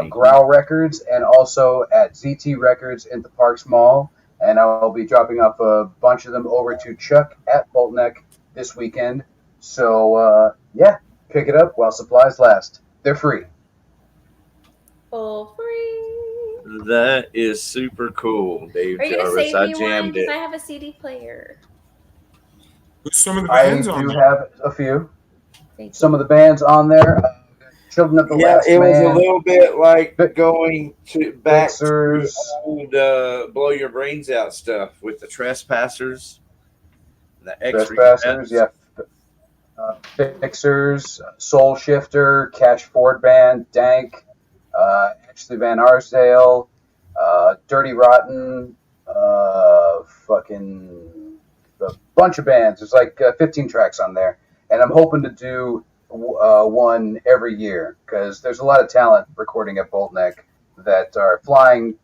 Growl Records, and also at ZT Records in the Parks Mall. And I'll be dropping off a bunch of them over to Chuck at Boltneck this weekend. So, yeah, pick it up while supplies last. They're free. For free. That is super cool, Dave Are you going to Jarvis. save I me one? jammed Because it. I have a CD player. Who's some of the I bands on do there? have a few. Thank Some of the bands on there. Children of the Yeah, Last it was Man. a little bit like going back Fixers. to old Blow Your Brains Out stuff with the Trespassers. The Trespassers, yeah. Fixers, Soul Shifter, Cash Ford Band, Dank, Ashley Van Arsdale, Dirty Rotten, fucking a bunch of bands. There's like 15 tracks on there. And I'm hoping to do one every year because there's a lot of talent recording at Boltneck that are flying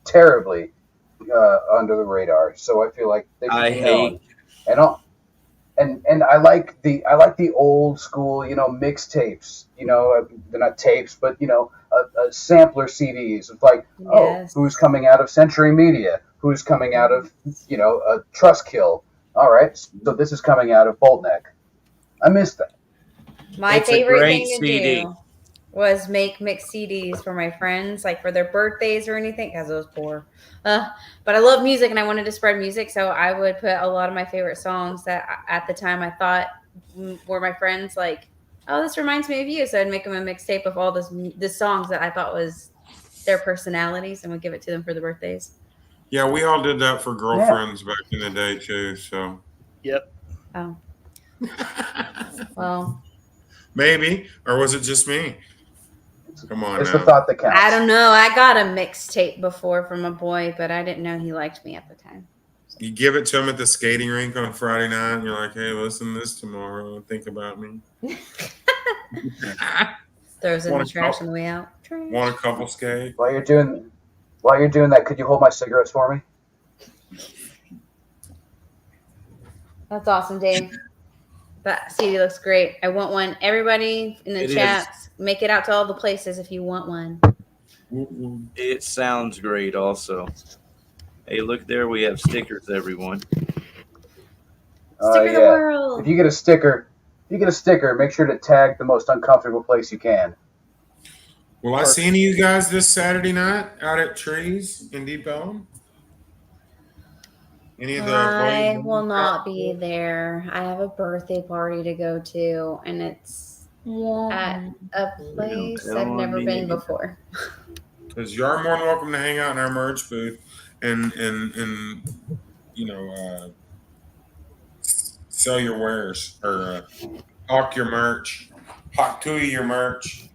terribly under the radar. So I feel like they should be known. And I like the old school, mixtapes. They're not tapes, but sampler CDs. It's like, Yes. who's coming out of Century Media? Who's coming out of a Trustkill? All right, so this is coming out of Boltneck. I missed that. My It's a favorite great thing to CD. do was make mixed CDs for my friends, like for their birthdays or anything, because I was poor. But I love music and I wanted to spread music, so I would put a lot of my favorite songs that at the time I thought were my friends, like, oh, this reminds me of you. So I'd make them a mixtape of all the songs that I thought was their personalities and would give it to them for the birthdays. Yeah, we all did that for girlfriends back in the day too. So Yep. Oh. Well, maybe, or was it just me? Come on It's now. the thought that counts. I don't know. I got a mixtape before from a boy, but I didn't know he liked me at the time. You give it to him at the skating rink on Friday night, and you're like, "Hey, listen to this tomorrow. Think about me." Throws in Want the a trash cup? on the way out. Trash. Want a couple skate? While you're doing that, could you hold my cigarettes for me? That's awesome, Dave. That CD looks great. I want one. Everybody in the It chats, make it out to all the places if you want one. It sounds great also. Hey, look there. We have stickers, everyone. Sticker the world. If you get a sticker, make sure to tag the most uncomfortable place you can. Will I see any of you guys this Saturday night out at Trees in Deep Ellum? Any of the I boys? will not be there. I have a birthday party to go to, and it's at a place tell I've on never me been again. before. Because you are more than welcome to hang out in our merch booth and you know sell your wares or hawk your merch, hawk to your merch.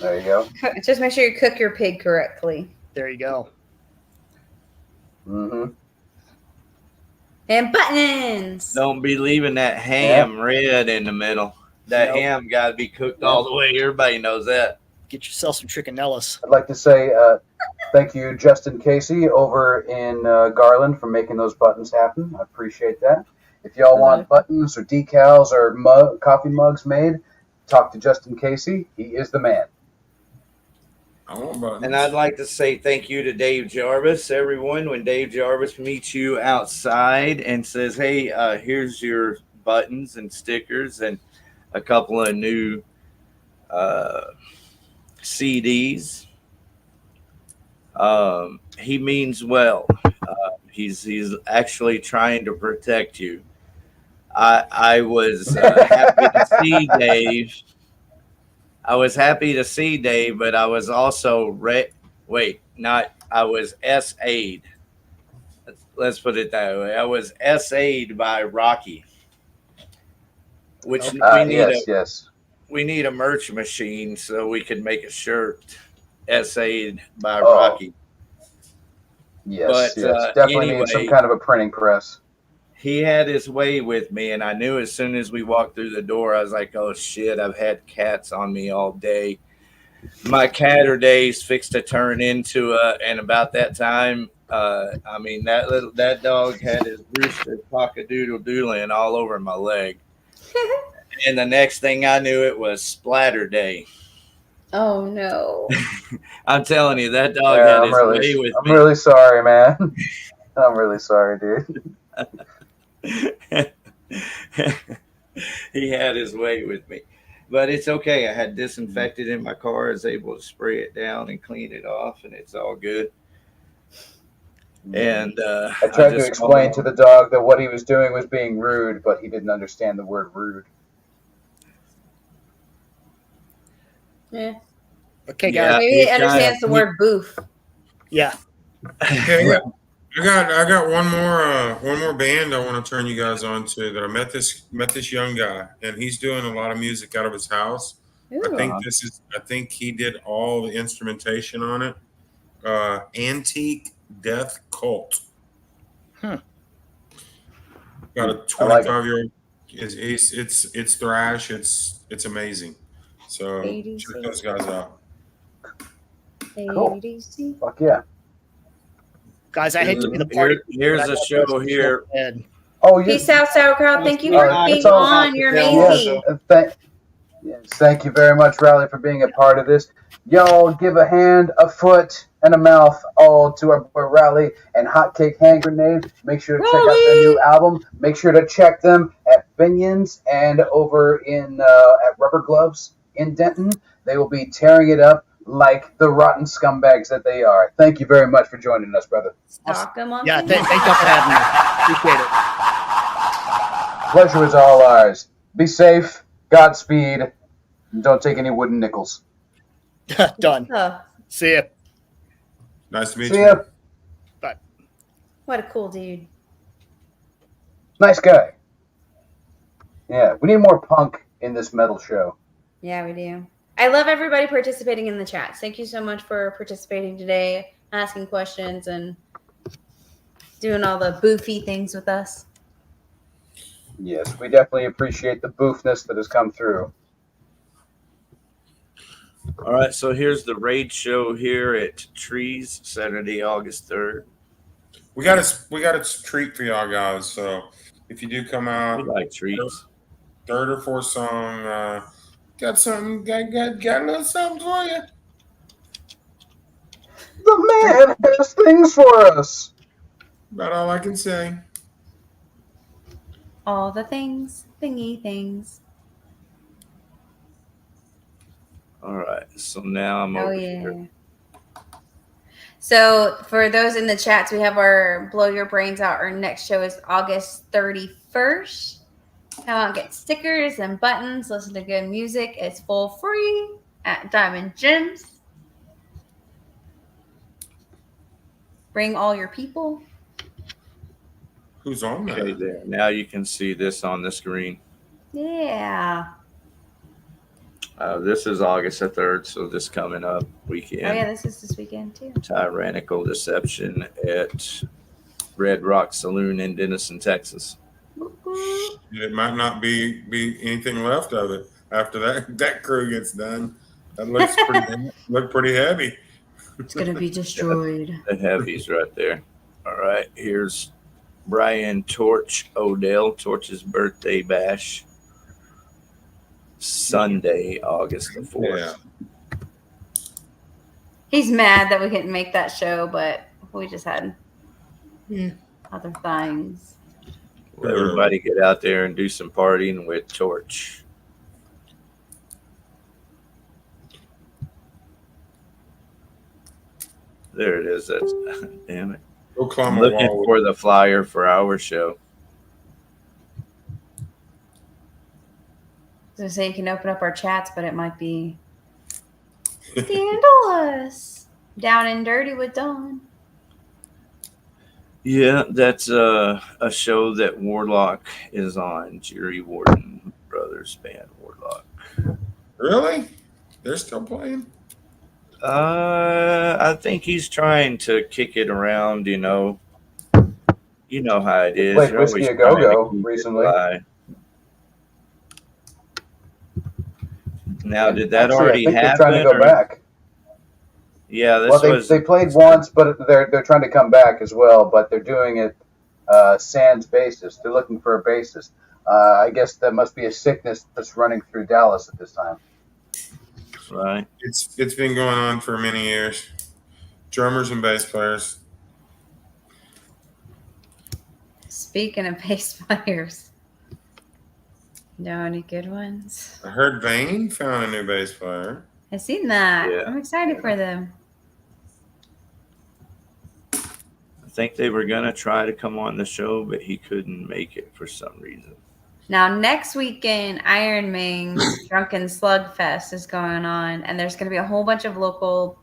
There you go. Just make sure you cook your pig correctly. There you go. Mm-hmm. And buttons. Don't be leaving that ham red in the middle. That Nope. ham got to be cooked all the way. Everybody knows that. Get yourself some trichinellas. I'd like to say thank you, Justin Casey, over in Garland, for making those buttons happen. I appreciate that. If y'all want buttons or decals or coffee mugs made, talk to Justin Casey. He is the man. I want buttons. And I'd like to say thank you to Dave Jarvis, everyone. When Dave Jarvis meets you outside and says, hey, here's your buttons and stickers and a couple of new CDs, he means well. He's actually trying to protect you. I was happy to see Dave. I was happy to see Dave, but I was also I was SA'd. Let's put it that way. I was SA'd by Rocky, which we need a merch machine so we could make a shirt SA'd by Rocky. Yes, definitely need some kind of a printing press. He had his way with me, and I knew as soon as we walked through the door, I was like, oh, shit, I've had cats on me all day. My catter days fixed to turn into and about that time, that dog had his rooster cock-a-doodle-doodling all over my leg. And the next thing I knew, it was splatter day. Oh, no. I'm telling you, that dog had his way with me. I'm really sorry, man. I'm really sorry, dude. He had his way with me, but it's okay. I had disinfected in my car. I was able to spray it down and clean it off, and it's all good. And I tried to explain to the dog that what he was doing was being rude, but he didn't understand the word rude. Yeah. Okay, guys. Maybe he understands the word boof. Yeah. Okay, I got one more band I want to turn you guys on to. That I met this young guy, and he's doing a lot of music out of his house. Ooh. I think he did all the instrumentation on it. Antique Death Cult. Got a 25-year-old. It's thrash. It's amazing. So check those guys out. Cool. Fuck yeah. Guys, I hate to be the party. Here's a show here. Oh, peace out, Sauerkraut. Thank you for being on. You're amazing. Thank you very much, Riley, for being a part of this. Y'all give a hand, a foot, and a mouth all to our boy Riley and Hotcake Hand Grenade. Make sure to check out their new album. Make sure to check them at Binions and over in at Rubber Gloves in Denton. They will be tearing it up like the rotten scumbags that they are. Thank you very much for joining us, brother. Stock them on. Yeah, thank you for having me. Appreciate it. Pleasure is all ours. Be safe. Godspeed. And don't take any wooden nickels. Done. See ya. Nice to meet See you. ya. Bye. What a cool dude. Nice guy. Yeah, we need more punk in this metal show. Yeah, we do. I love everybody participating in the chats. Thank you so much for participating today, asking questions, and doing all the boofy things with us. Yes, we definitely appreciate the boofness that has come through. All right, so here's the raid show here at Trees, Saturday, August 3rd. We got a treat for y'all guys. So if you do come out, we like treats. Third or fourth song, got something, got a little something for you. The man has things for us. About all I can say. All the things, thingy things. All right, so now I'm over here. So for those in the chats, we have our Blow Your Brains Out. Our next show is August 31st. Come out and get stickers and buttons. Listen to good music. It's full free at Diamond Gems. Bring all your people. Who's on there? Okay, there. Now you can see this on the screen. Yeah. This is August the 3rd, so this coming up weekend. Oh, yeah, this is this weekend, too. Tyrannical Deception at Red Rock Saloon in Denison, Texas. It might not be anything left of it after that crew gets done. That looks pretty heavy. It's going to be destroyed. The heavies right there. All right, here's Brian Torch Odell, Torch's birthday bash. Sunday, August the 4th. Yeah. He's mad that we couldn't make that show, but we just had other things. Everybody get out there and do some partying with Torch. There it is. That's damn it. I'm looking for the flyer for our show. I was going to say you can open up our chats, but it might be scandalous. Down and Dirty with Dawn. Yeah, that's a show that Warlock is on. Jerry Warden Brothers Band Warlock. Really? They're still playing? I think he's trying to kick it around, you know. You know how it is. Played Whiskey A Go-Go recently. Now, did that already I think happen? they're trying to go back. Yeah, this they played once, but they're trying to come back as well. But they're doing it sans bassist. They're looking for a bassist. I guess that must be a sickness that's running through Dallas at this time. Right. It's been going on for many years. Drummers and bass players. Speaking of bass players. Know any good ones? I heard Vane found a new bass player. I've seen that. Yeah. I'm excited for them. I think they were going to try to come on the show, but he couldn't make it for some reason. Now, next weekend, Iron Man's Drunken Slug Fest is going on, and there's going to be a whole bunch of local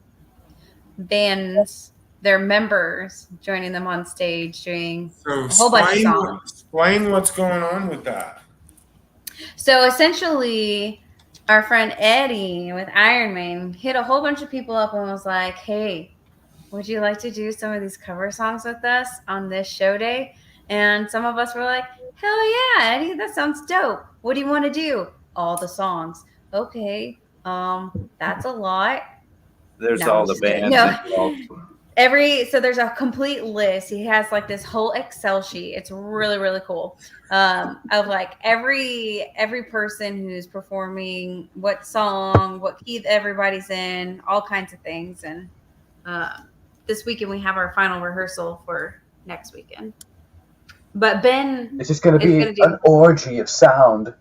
bands, their members, joining them on stage doing a whole bunch of songs. Explain what's going on with that. So essentially, our friend Eddie with Iron Man hit a whole bunch of people up and was like, hey, would you like to do some of these cover songs with us on this show day? And some of us were like, hell yeah, Eddie, that sounds dope. What do you want to do? All the songs. Okay, that's a lot. There's all the bands involved. So there's a complete list. He has like this whole Excel sheet. It's really, really cool. Of like every person who's performing, what song, what key everybody's in, all kinds of things. And this weekend we have our final rehearsal for next weekend. But Ben, it's just going to be an orgy of sound.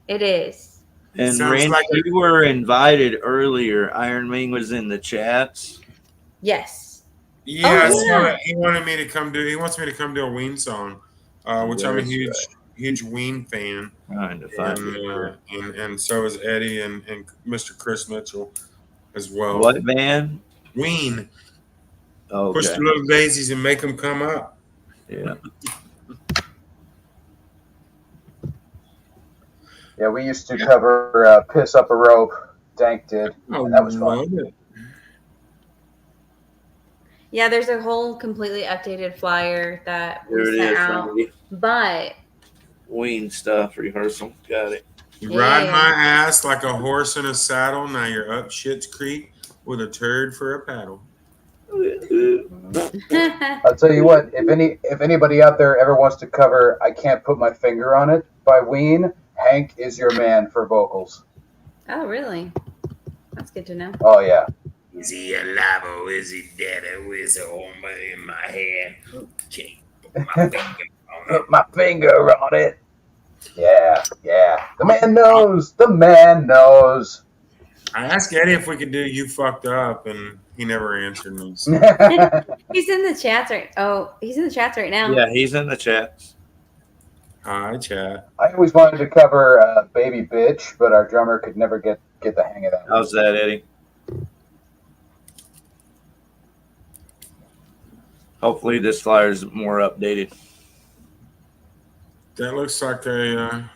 It is. And Randy, you were invited earlier. Iron Man was in the chats. Yes. Yeah, he wanted me to come do. He wants me to come do a Ween song, which I'm a huge Ween fan. And so is Eddie and Mr. Chris Mitchell as well. What band? Ween. Oh, push the little daisies and make them come up. Yeah. Yeah, we used to cover "Piss Up a Rope." Dank did. Oh, that was fun. Yeah, there's a whole completely updated flyer that we sent out. But Ween stuff rehearsal. Got it. You ride my ass like a horse in a saddle. Now you're up Schitt's Creek with a turd for a paddle. I'll tell you what. If anybody out there ever wants to cover "I Can't Put My Finger on It" by Ween, Hank is your man for vocals. Oh, really? That's good to know. Oh yeah. Is he alive or is he dead? Or is it all in my hand? Okay, put my finger on it. Yeah. The man knows. The man knows. I asked Eddie if we could do "You Fucked Up," and He never answered me. So. He's in the chats right. Oh, he's in the chats right now. Yeah, he's in the chats. Hi, chat. I always wanted to cover Baby Bitch, but our drummer could never get the hang of that. How's that, Eddie? Hopefully this flyer is more updated. That looks like a...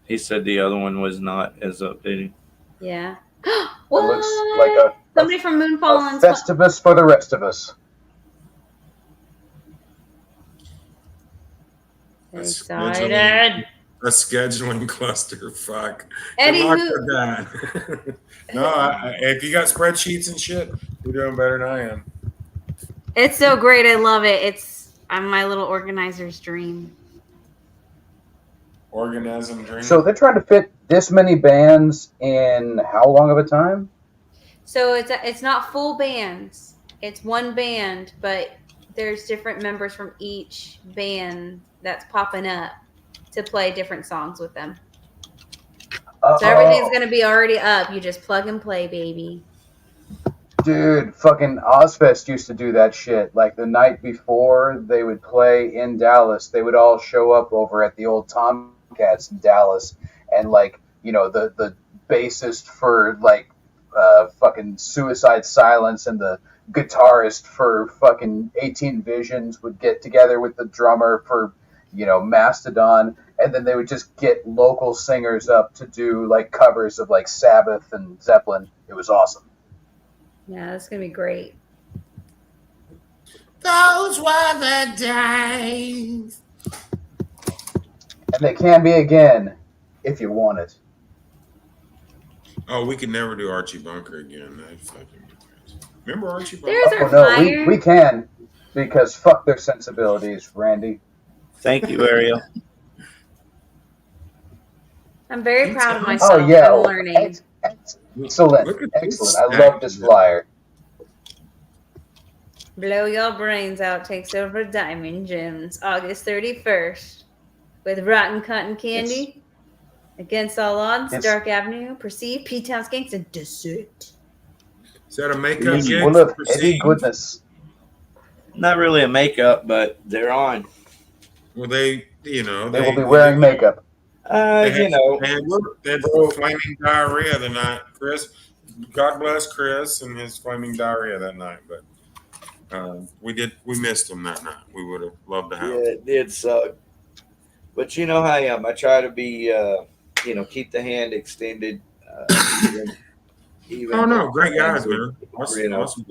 He said the other one was not as updated. Yeah. It looks like somebody from Moonfall a Festivus for the rest of us. Excited. A scheduling cluster. Fuck. Eddie, Good luck with that. No, if you got spreadsheets and shit, you're doing better than I am. It's so great. I love it. I'm my little organizer's dream. Organism dream. So they're trying to fit this many bands in how long of a time? So it's not full bands. It's one band, but there's different members from each band that's popping up to play different songs with them. So everything's going to be already up. You just plug and play, baby. Dude, fucking Ozfest used to do that shit. Like the night before they would play in Dallas, they would all show up over at the old Tomcats in Dallas, and like, you know, the bassist for like fucking Suicide Silence and the guitarist for fucking 18 Visions would get together with the drummer for, you know, Mastodon, and then they would just get local singers up to do like covers of like Sabbath and Zeppelin. It was awesome. Yeah, that's going to be great. Those were the days. And they can be again if you want it. Oh, we could never do Archie Bunker again. That fucking... Remember Archie Bunker? There's our no, flyer. we can, because fuck their sensibilities, Randy. Thank you, Ariel. I'm very proud of myself. Oh yeah, I'm learning. Excellent. I love this flyer. Blow Your Brains Out takes over Diamond Gems August 31st with Rotten Cotton Candy. Against All Odds, Dark Avenue, Perceive, P-Town Skanks, and Dessert. Is that a makeup gig? Well, look, Eddie Goodness. Not really a makeup, but they're on. Well, they will be wearing makeup. They had flaming diarrhea the night. Chris, God bless Chris and his flaming diarrhea that night. But we missed him that night. We would have loved to have him. Yeah, it did suck. But you know how I am. I try to be, keep the hand extended. Even oh no, great guys, man. Awesome.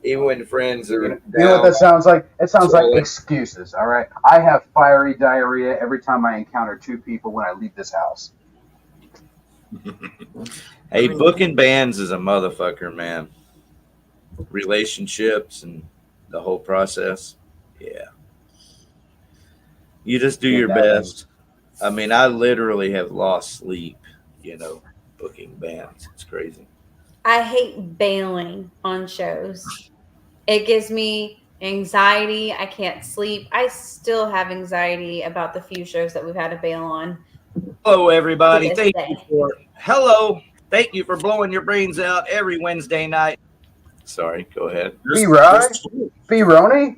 Even when friends are you know what that sounds like? It sounds like excuses, all right? I have fiery diarrhea every time I encounter two people when I leave this house. Hey, booking bands is a motherfucker, man. Relationships and the whole process. Yeah. You just do your best. I mean, I literally have lost sleep, booking bands. It's crazy. I hate bailing on shows. It gives me anxiety. I can't sleep. I still have anxiety about the few shows that we've had to bail on. Hello, everybody. Thank you for blowing your brains out every Wednesday night. Sorry, go ahead. B-Roni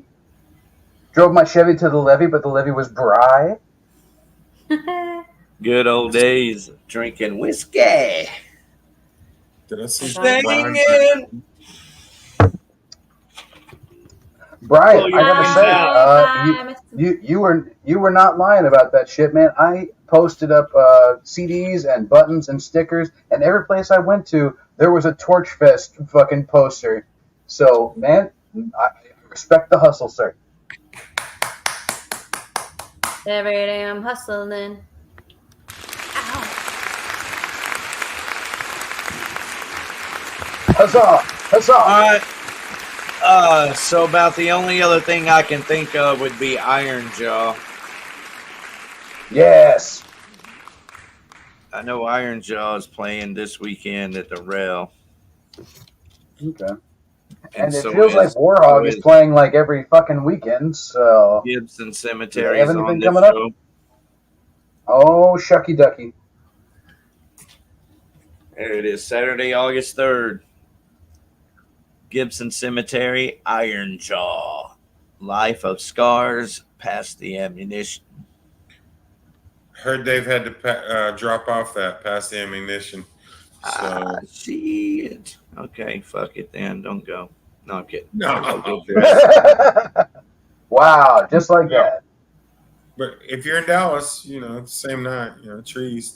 drove my Chevy to the levee, but the levee was dry. Good old days drinking whiskey. Did I see Singing? Brian, I gotta say, you were not lying about that shit, man. I posted up CDs and buttons and stickers, and every place I went to, there was a Torch Fest fucking poster. So, man, I respect the hustle, sir. Every day I'm hustling. Huzzah! Huzzah! All right. So about the only other thing I can think of would be Iron Jaw. Yes. I know Iron Jaw is playing this weekend at the Rail. Okay. And it feels like Warhog is playing like every fucking weekend, so... Gibson Cemetery is on this coming show. Up? Oh, shucky ducky. There it is, Saturday, August 3rd. Gibson Cemetery, Iron Jaw, Life of Scars, Past the Ammunition. Heard they've had to drop off that Past the Ammunition. So shit. Okay, fuck it then. Don't go. No, I'm kidding. no. Wow, just like that. But if you're in Dallas, same night, trees.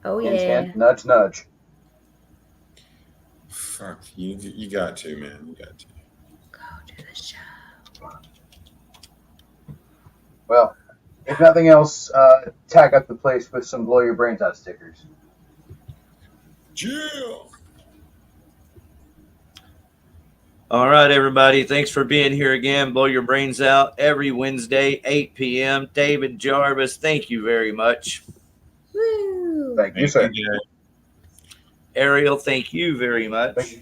Oh Hint, yeah. hint, nudge, nudge. Fuck you! You got to, man. You got to. Go to the show. Well, if nothing else, tag up the place with some blow your brains out stickers. Jill. All right, everybody. Thanks for being here again. Blow your brains out every Wednesday, 8 p.m. David Jarvis, thank you very much. Woo. Thank you, sir. Ariel, thank you very much.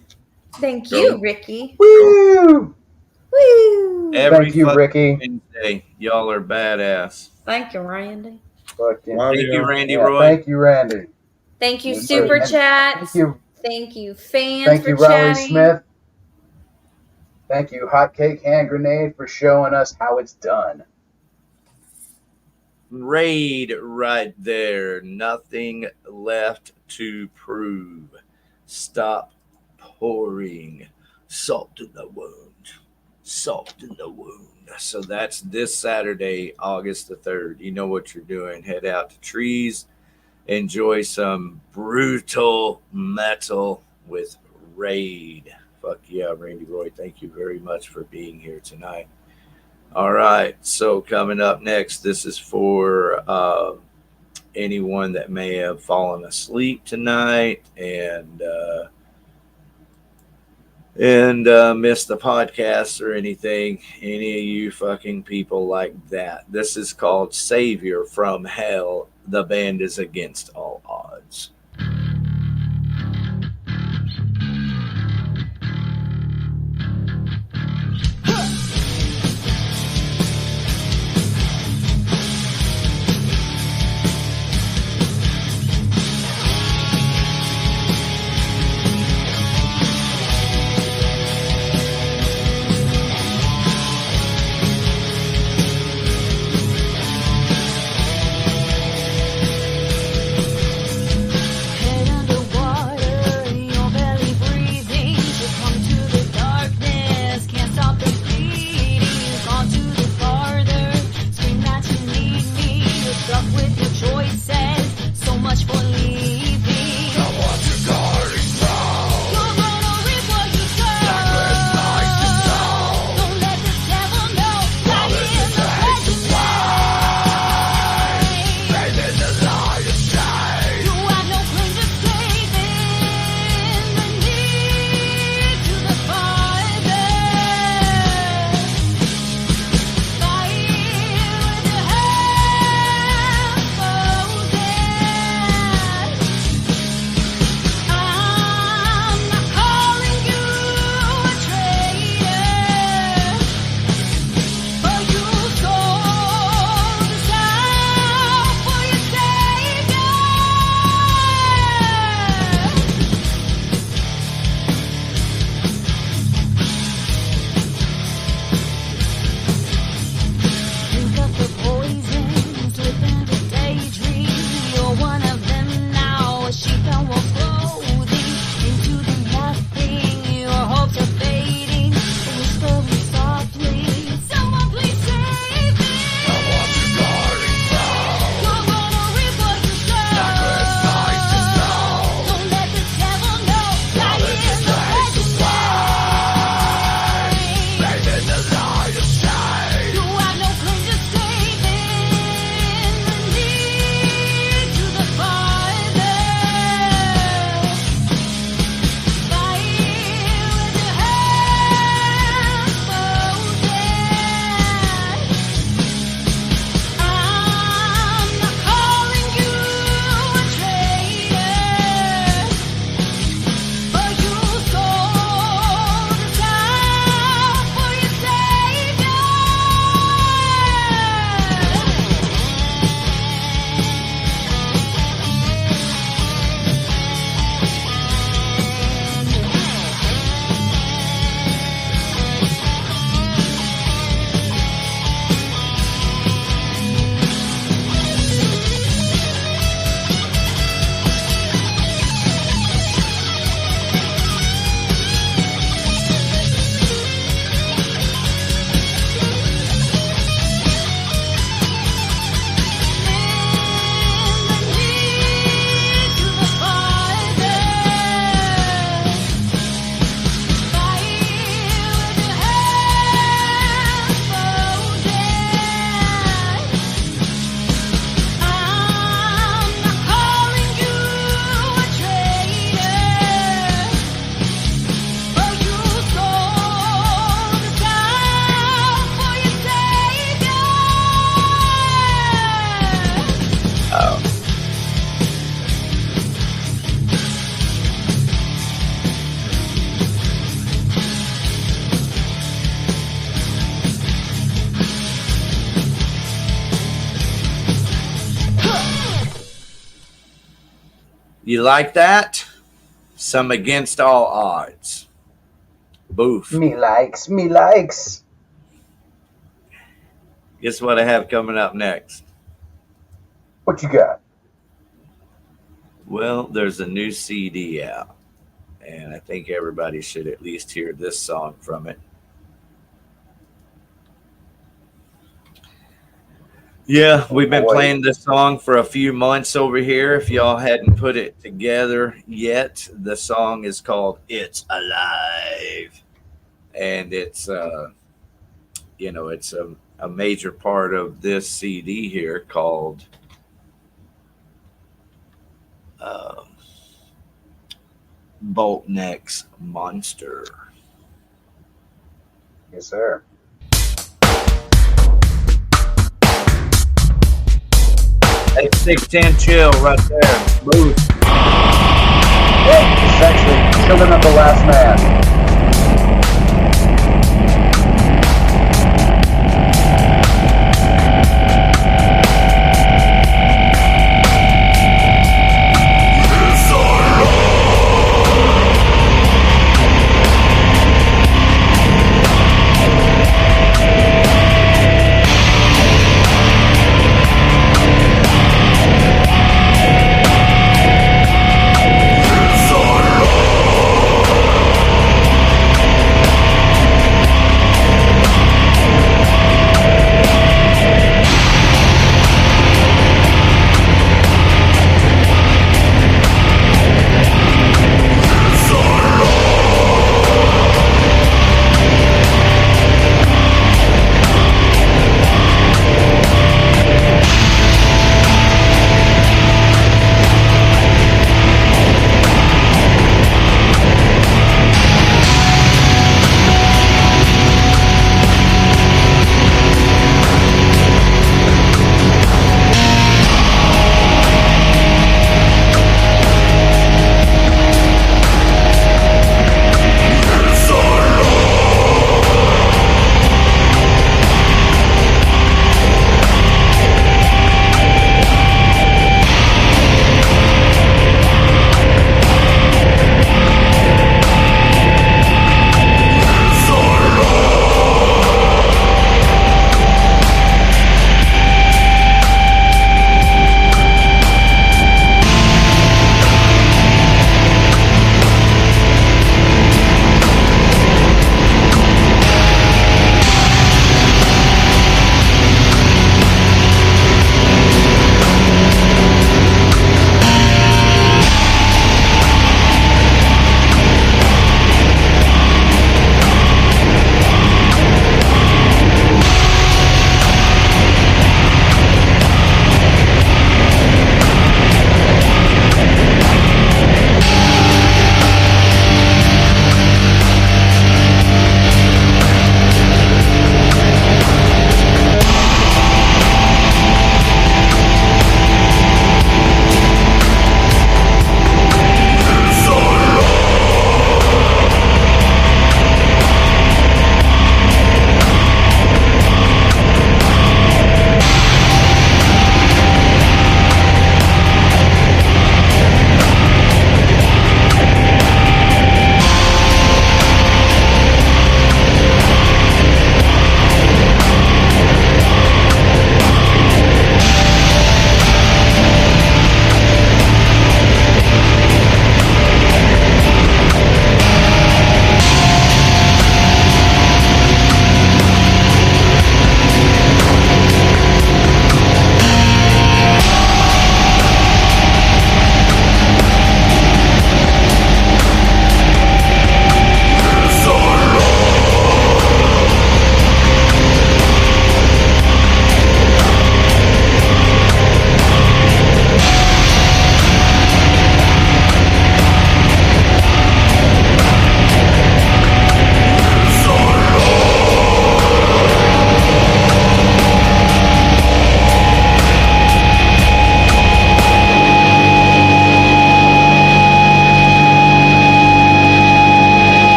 Thank you, Ricky. Woo! Woo. Every Thank you, Ricky. Wednesday, y'all are badass. Thank you, Randy. Thank you, Randy Yeah, Roy. thank you, Randy. Thank you, And- Super and Chats. Thank you. Thank you, fans, Thank for you, Riley chatting. Smith. Thank you, Hotcake Hand Grenade, for showing us how it's done. Raid right there. Nothing left to prove. Stop pouring salt in the wound. Salt in the wound. So that's this Saturday, August the 3rd. You know what you're doing. Head out to Trees. Enjoy some brutal metal with Raid. Fuck yeah, Randy Roy. Thank you very much for being here tonight. All right. So coming up next, this is for anyone that may have fallen asleep tonight and missed the podcast or anything. Any of you fucking people like that. This is called Savior from Hell. The band is Against All Odds. You like that? Some Against All Odds. Boof. Me likes. Guess what I have coming up next? What you got? Well, there's a new CD out, and I think everybody should at least hear this song from it. Yeah, we've been playing this song for a few months over here. If y'all hadn't put it together yet, the song is called It's Alive. And it's, it's a major part of this CD here called Boltneck's Monster. Yes, sir. Hey, 610 chill right there. Move. It's actually Children of the Last Man.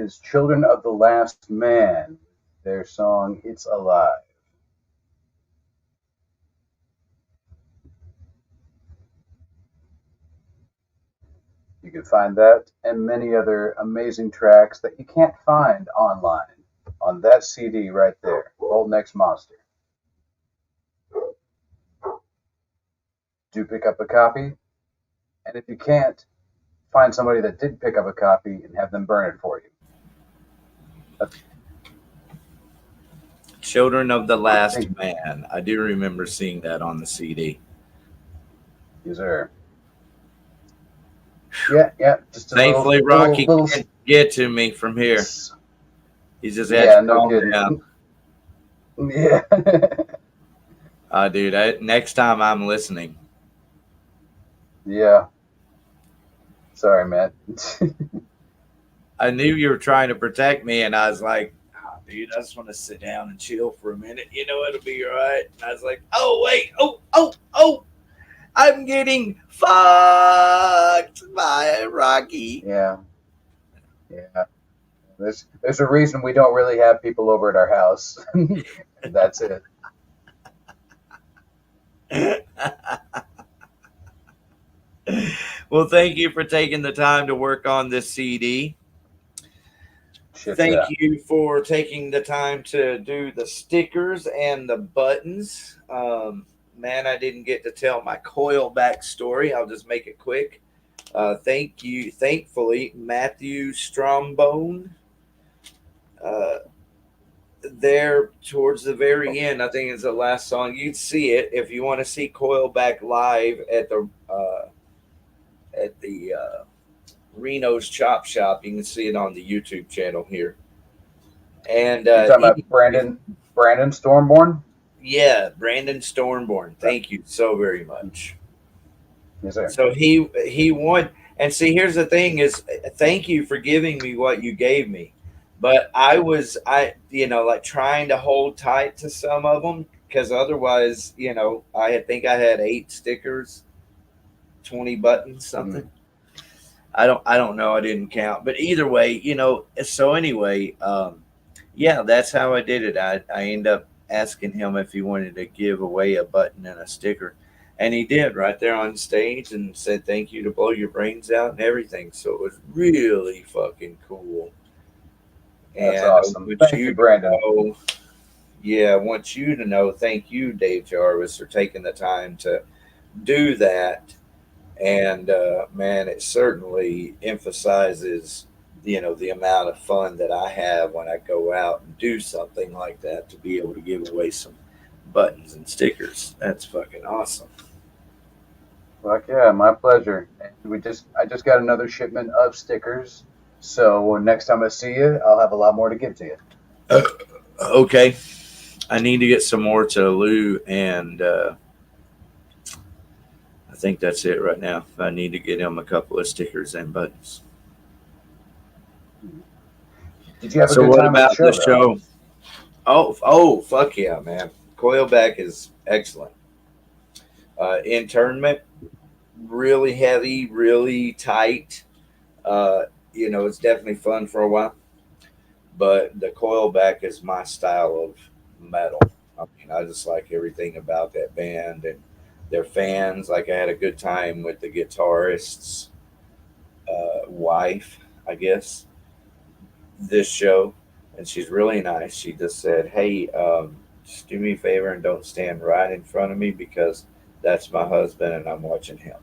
is Children of the Last Man, their song It's Alive. You can find that and many other amazing tracks that you can't find online on that CD right there, Old Next Monster. Do pick up a copy, and if you can't, find somebody that did pick up a copy and have them burn it for you. Children of the Last Man. I do remember seeing that on the CD. Yes, sir. Yeah. Just thankfully, Rocky can't get to me from here. He's just had to calm down. Yeah. Dude, next time I'm listening. Yeah. Sorry, man. I knew you were trying to protect me, and I was like, oh, dude, I just want to sit down and chill for a minute. You know, it'll be all right. And I was like, oh, wait. Oh. I'm getting fucked by Rocky. Yeah. There's a reason we don't really have people over at our house. That's it. Well, thank you for taking the time to work on this CD. Thank you for taking the time to do the stickers and the buttons. Man, I didn't get to tell my coil back story. I'll just make it quick. Thankfully, Matthew Strombone, there towards the very end, I think it's the last song. You'd see it if you want to see Coilback live at the Reno's Chop Shop. You can see it on the YouTube channel here. And you're talking about Brandon Stormborn? Yeah, Brandon Stormborn. Thank you so very much. Yes, sir. So he won. And see, here's the thing is, thank you for giving me what you gave me. But I like trying to hold tight to some of them, because otherwise, I think I had 8 stickers, 20 buttons, something. Mm-hmm. I don't know. I didn't count. But either way, so anyway, yeah, that's how I did it. I ended up asking him if he wanted to give away a button and a sticker. And he did right there on stage and said, thank you to blow your brains out and everything. So it was really fucking cool. That's awesome. Thank you, Brandon. I want you to know, thank you, Dave Jarvis, for taking the time to do that. And, man, it certainly emphasizes, the amount of fun that I have when I go out and do something like that, to be able to give away some buttons and stickers. That's fucking awesome. Fuck yeah, my pleasure. I just got another shipment of stickers. So next time I see you, I'll have a lot more to give to you. Okay. I need to get some more to Lou, and I think that's it right now. I need to get him a couple of stickers and buttons. Did you have a good time about the show? Oh, fuck yeah, man. Coilback is excellent. Internment, really heavy, really tight. It's definitely fun for a while. But the Coilback is my style of metal. I mean, I just like everything about that band and their fans. Like, I had a good time with the guitarist's wife, I guess, this show. And she's really nice. She just said, hey, just do me a favor and don't stand right in front of me, because that's my husband and I'm watching him.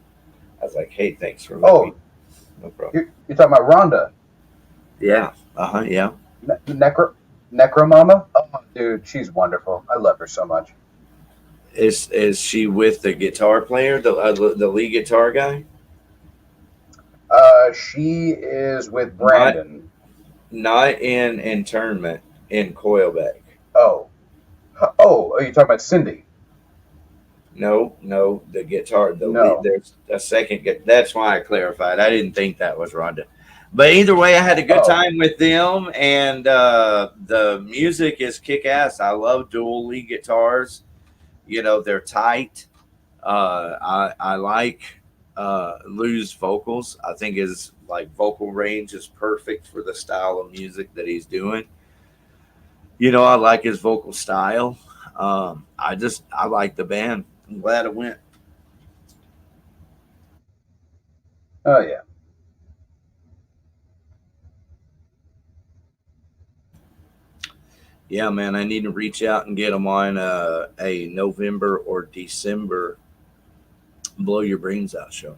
I was like, hey, thanks for letting me. No problem. You're talking about Rhonda? Yeah. Yeah. Necromama? Oh, dude, she's wonderful. I love her so much. Is she with the guitar player, the lead guitar guy? She is with Brandon. Not in Internment, in Coilback. Oh, are you talking about Cindy? No, the guitar. There's a second. That's why I clarified. I didn't think that was Rhonda. But either way, I had a good time with them, and the music is kick-ass. I love dual lead guitars. They're tight. I like Lou's vocals. I think his like vocal range is perfect for the style of music that he's doing. I like his vocal style. I like the band. I'm glad it went. Oh yeah. Yeah, man, I need to reach out and get them on a November or December Blow Your Brains Out show.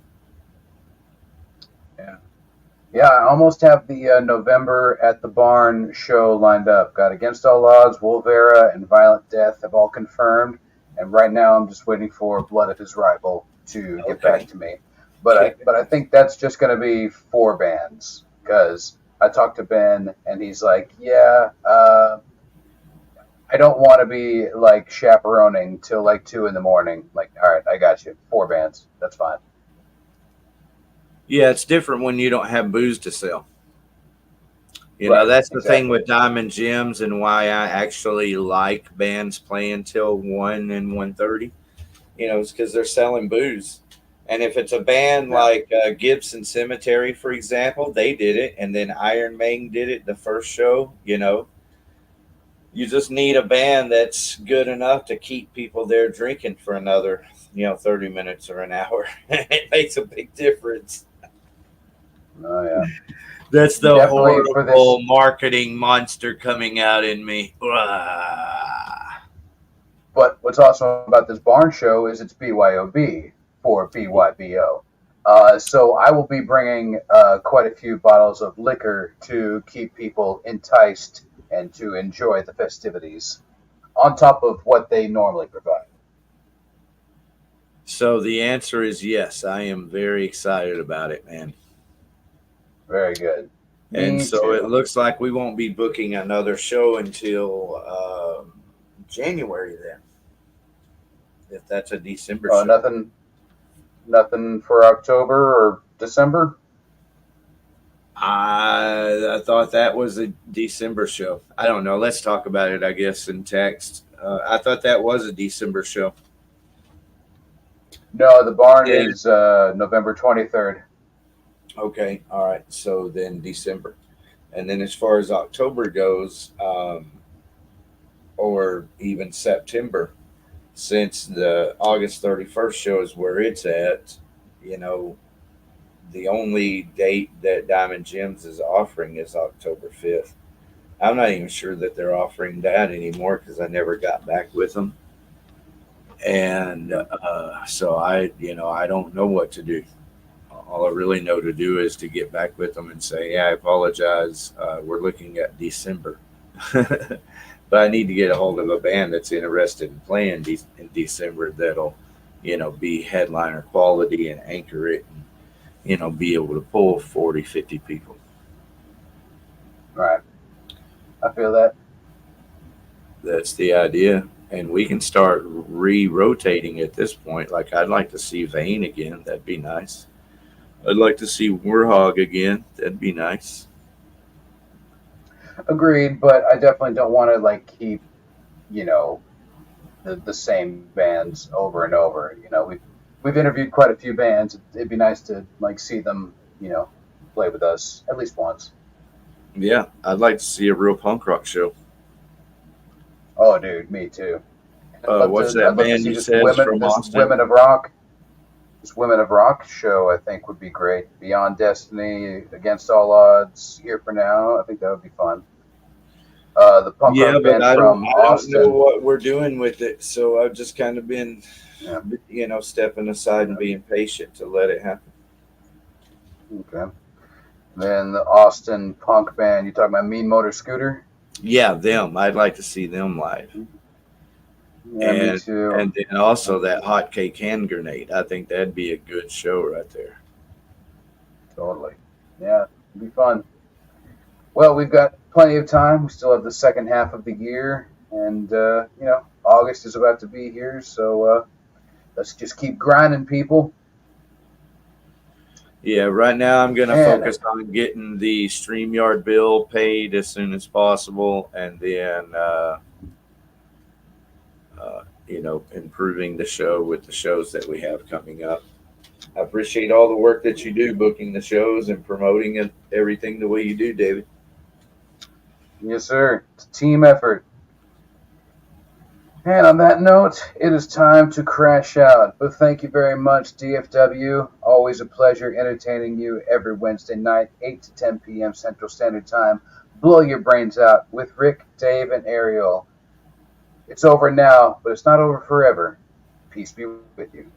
Yeah, I almost have the November at the Barn show lined up. Got Against All Odds, Wolvera, and Violent Death have all confirmed. And right now I'm just waiting for Blood of His Rival to get back to me. But I think that's just going to be 4 bands. Because I talked to Ben, and he's like, yeah, I don't want to be like chaperoning till like 2 in the morning. Like, all right, I got you. 4 bands. That's fine. Yeah, it's different when you don't have booze to sell. That's the thing with Diamond Gems and why I actually like bands playing till 1 and 1:30. It's because they're selling booze. And if it's a band like Gibson Cemetery, for example, they did it, and then Iron Maiden did it the first show. You just need a band that's good enough to keep people there drinking for another 30 minutes or an hour. It makes a big difference. Oh yeah, that's the horrible marketing monster coming out in me. But what's awesome about this barn show is it's BYOB for BYBO. So I will be bringing quite a few bottles of liquor to keep people enticed and to enjoy the festivities, on top of what they normally provide. So the answer is yes. I am very excited about it, man. Very good. And so it looks like we won't be booking another show until January then. If that's a December show. Nothing for October or December? I thought that was a December show. I don't know. Let's talk about it, I guess, in text. I thought that was a December show. No, the barn is November 23rd. Okay. All right. So then December. And then as far as October goes, or even September, since the August 31st show is where it's at, the only date that Diamond Gems is offering is October 5th. I'm not even sure that they're offering that anymore because I never got back with them. And so I don't know what to do. All I really know to do is to get back with them and say, yeah, I apologize. We're looking at December. But I need to get a hold of a band that's interested in playing in December that'll, be headliner quality and anchor it and, be able to pull 40, 50 people. Right. I feel that. That's the idea. And we can start re-rotating at this point. Like, I'd like to see Vane again. That'd be nice. I'd like to see Warhog again. That'd be nice. Agreed, but I definitely don't want to keep, the same bands over and over. We've interviewed quite a few bands. It'd be nice to see them, play with us at least once. Yeah, I'd like to see a real punk rock show. Oh, dude, me too. What's that band you said from Austin? Women of Rock. This Women of Rock show, I think, would be great. Beyond Destiny, Against All Odds, Here for Now. I think that would be fun. The punk rock band from Austin. I don't know what we're doing with it, so I've just kind of been, stepping aside and being patient to let it happen. Okay. Then the Austin punk band. You talking about Mean Motor Scooter? Yeah, them. I'd like to see them live. Yeah, me too. And then also that Hotcake hand grenade. I think that'd be a good show right there. Totally. Yeah, it'd be fun. Well, we've got plenty of time. We still have the second half of the year. And, August is about to be here. So let's just keep grinding, people. Yeah, right now I'm going to focus on getting the StreamYard bill paid as soon as possible. And then, improving the show with the shows that we have coming up. I appreciate all the work that you do, booking the shows and promoting it, everything the way you do, David. Yes, sir. It's a team effort. And on that note, it is time to crash out. But thank you very much, DFW. Always a pleasure entertaining you every Wednesday night, 8 to 10 p.m. Central Standard Time. Blow your brains out with Rick, Dave, and Ariel. It's over now, but it's not over forever. Peace be with you.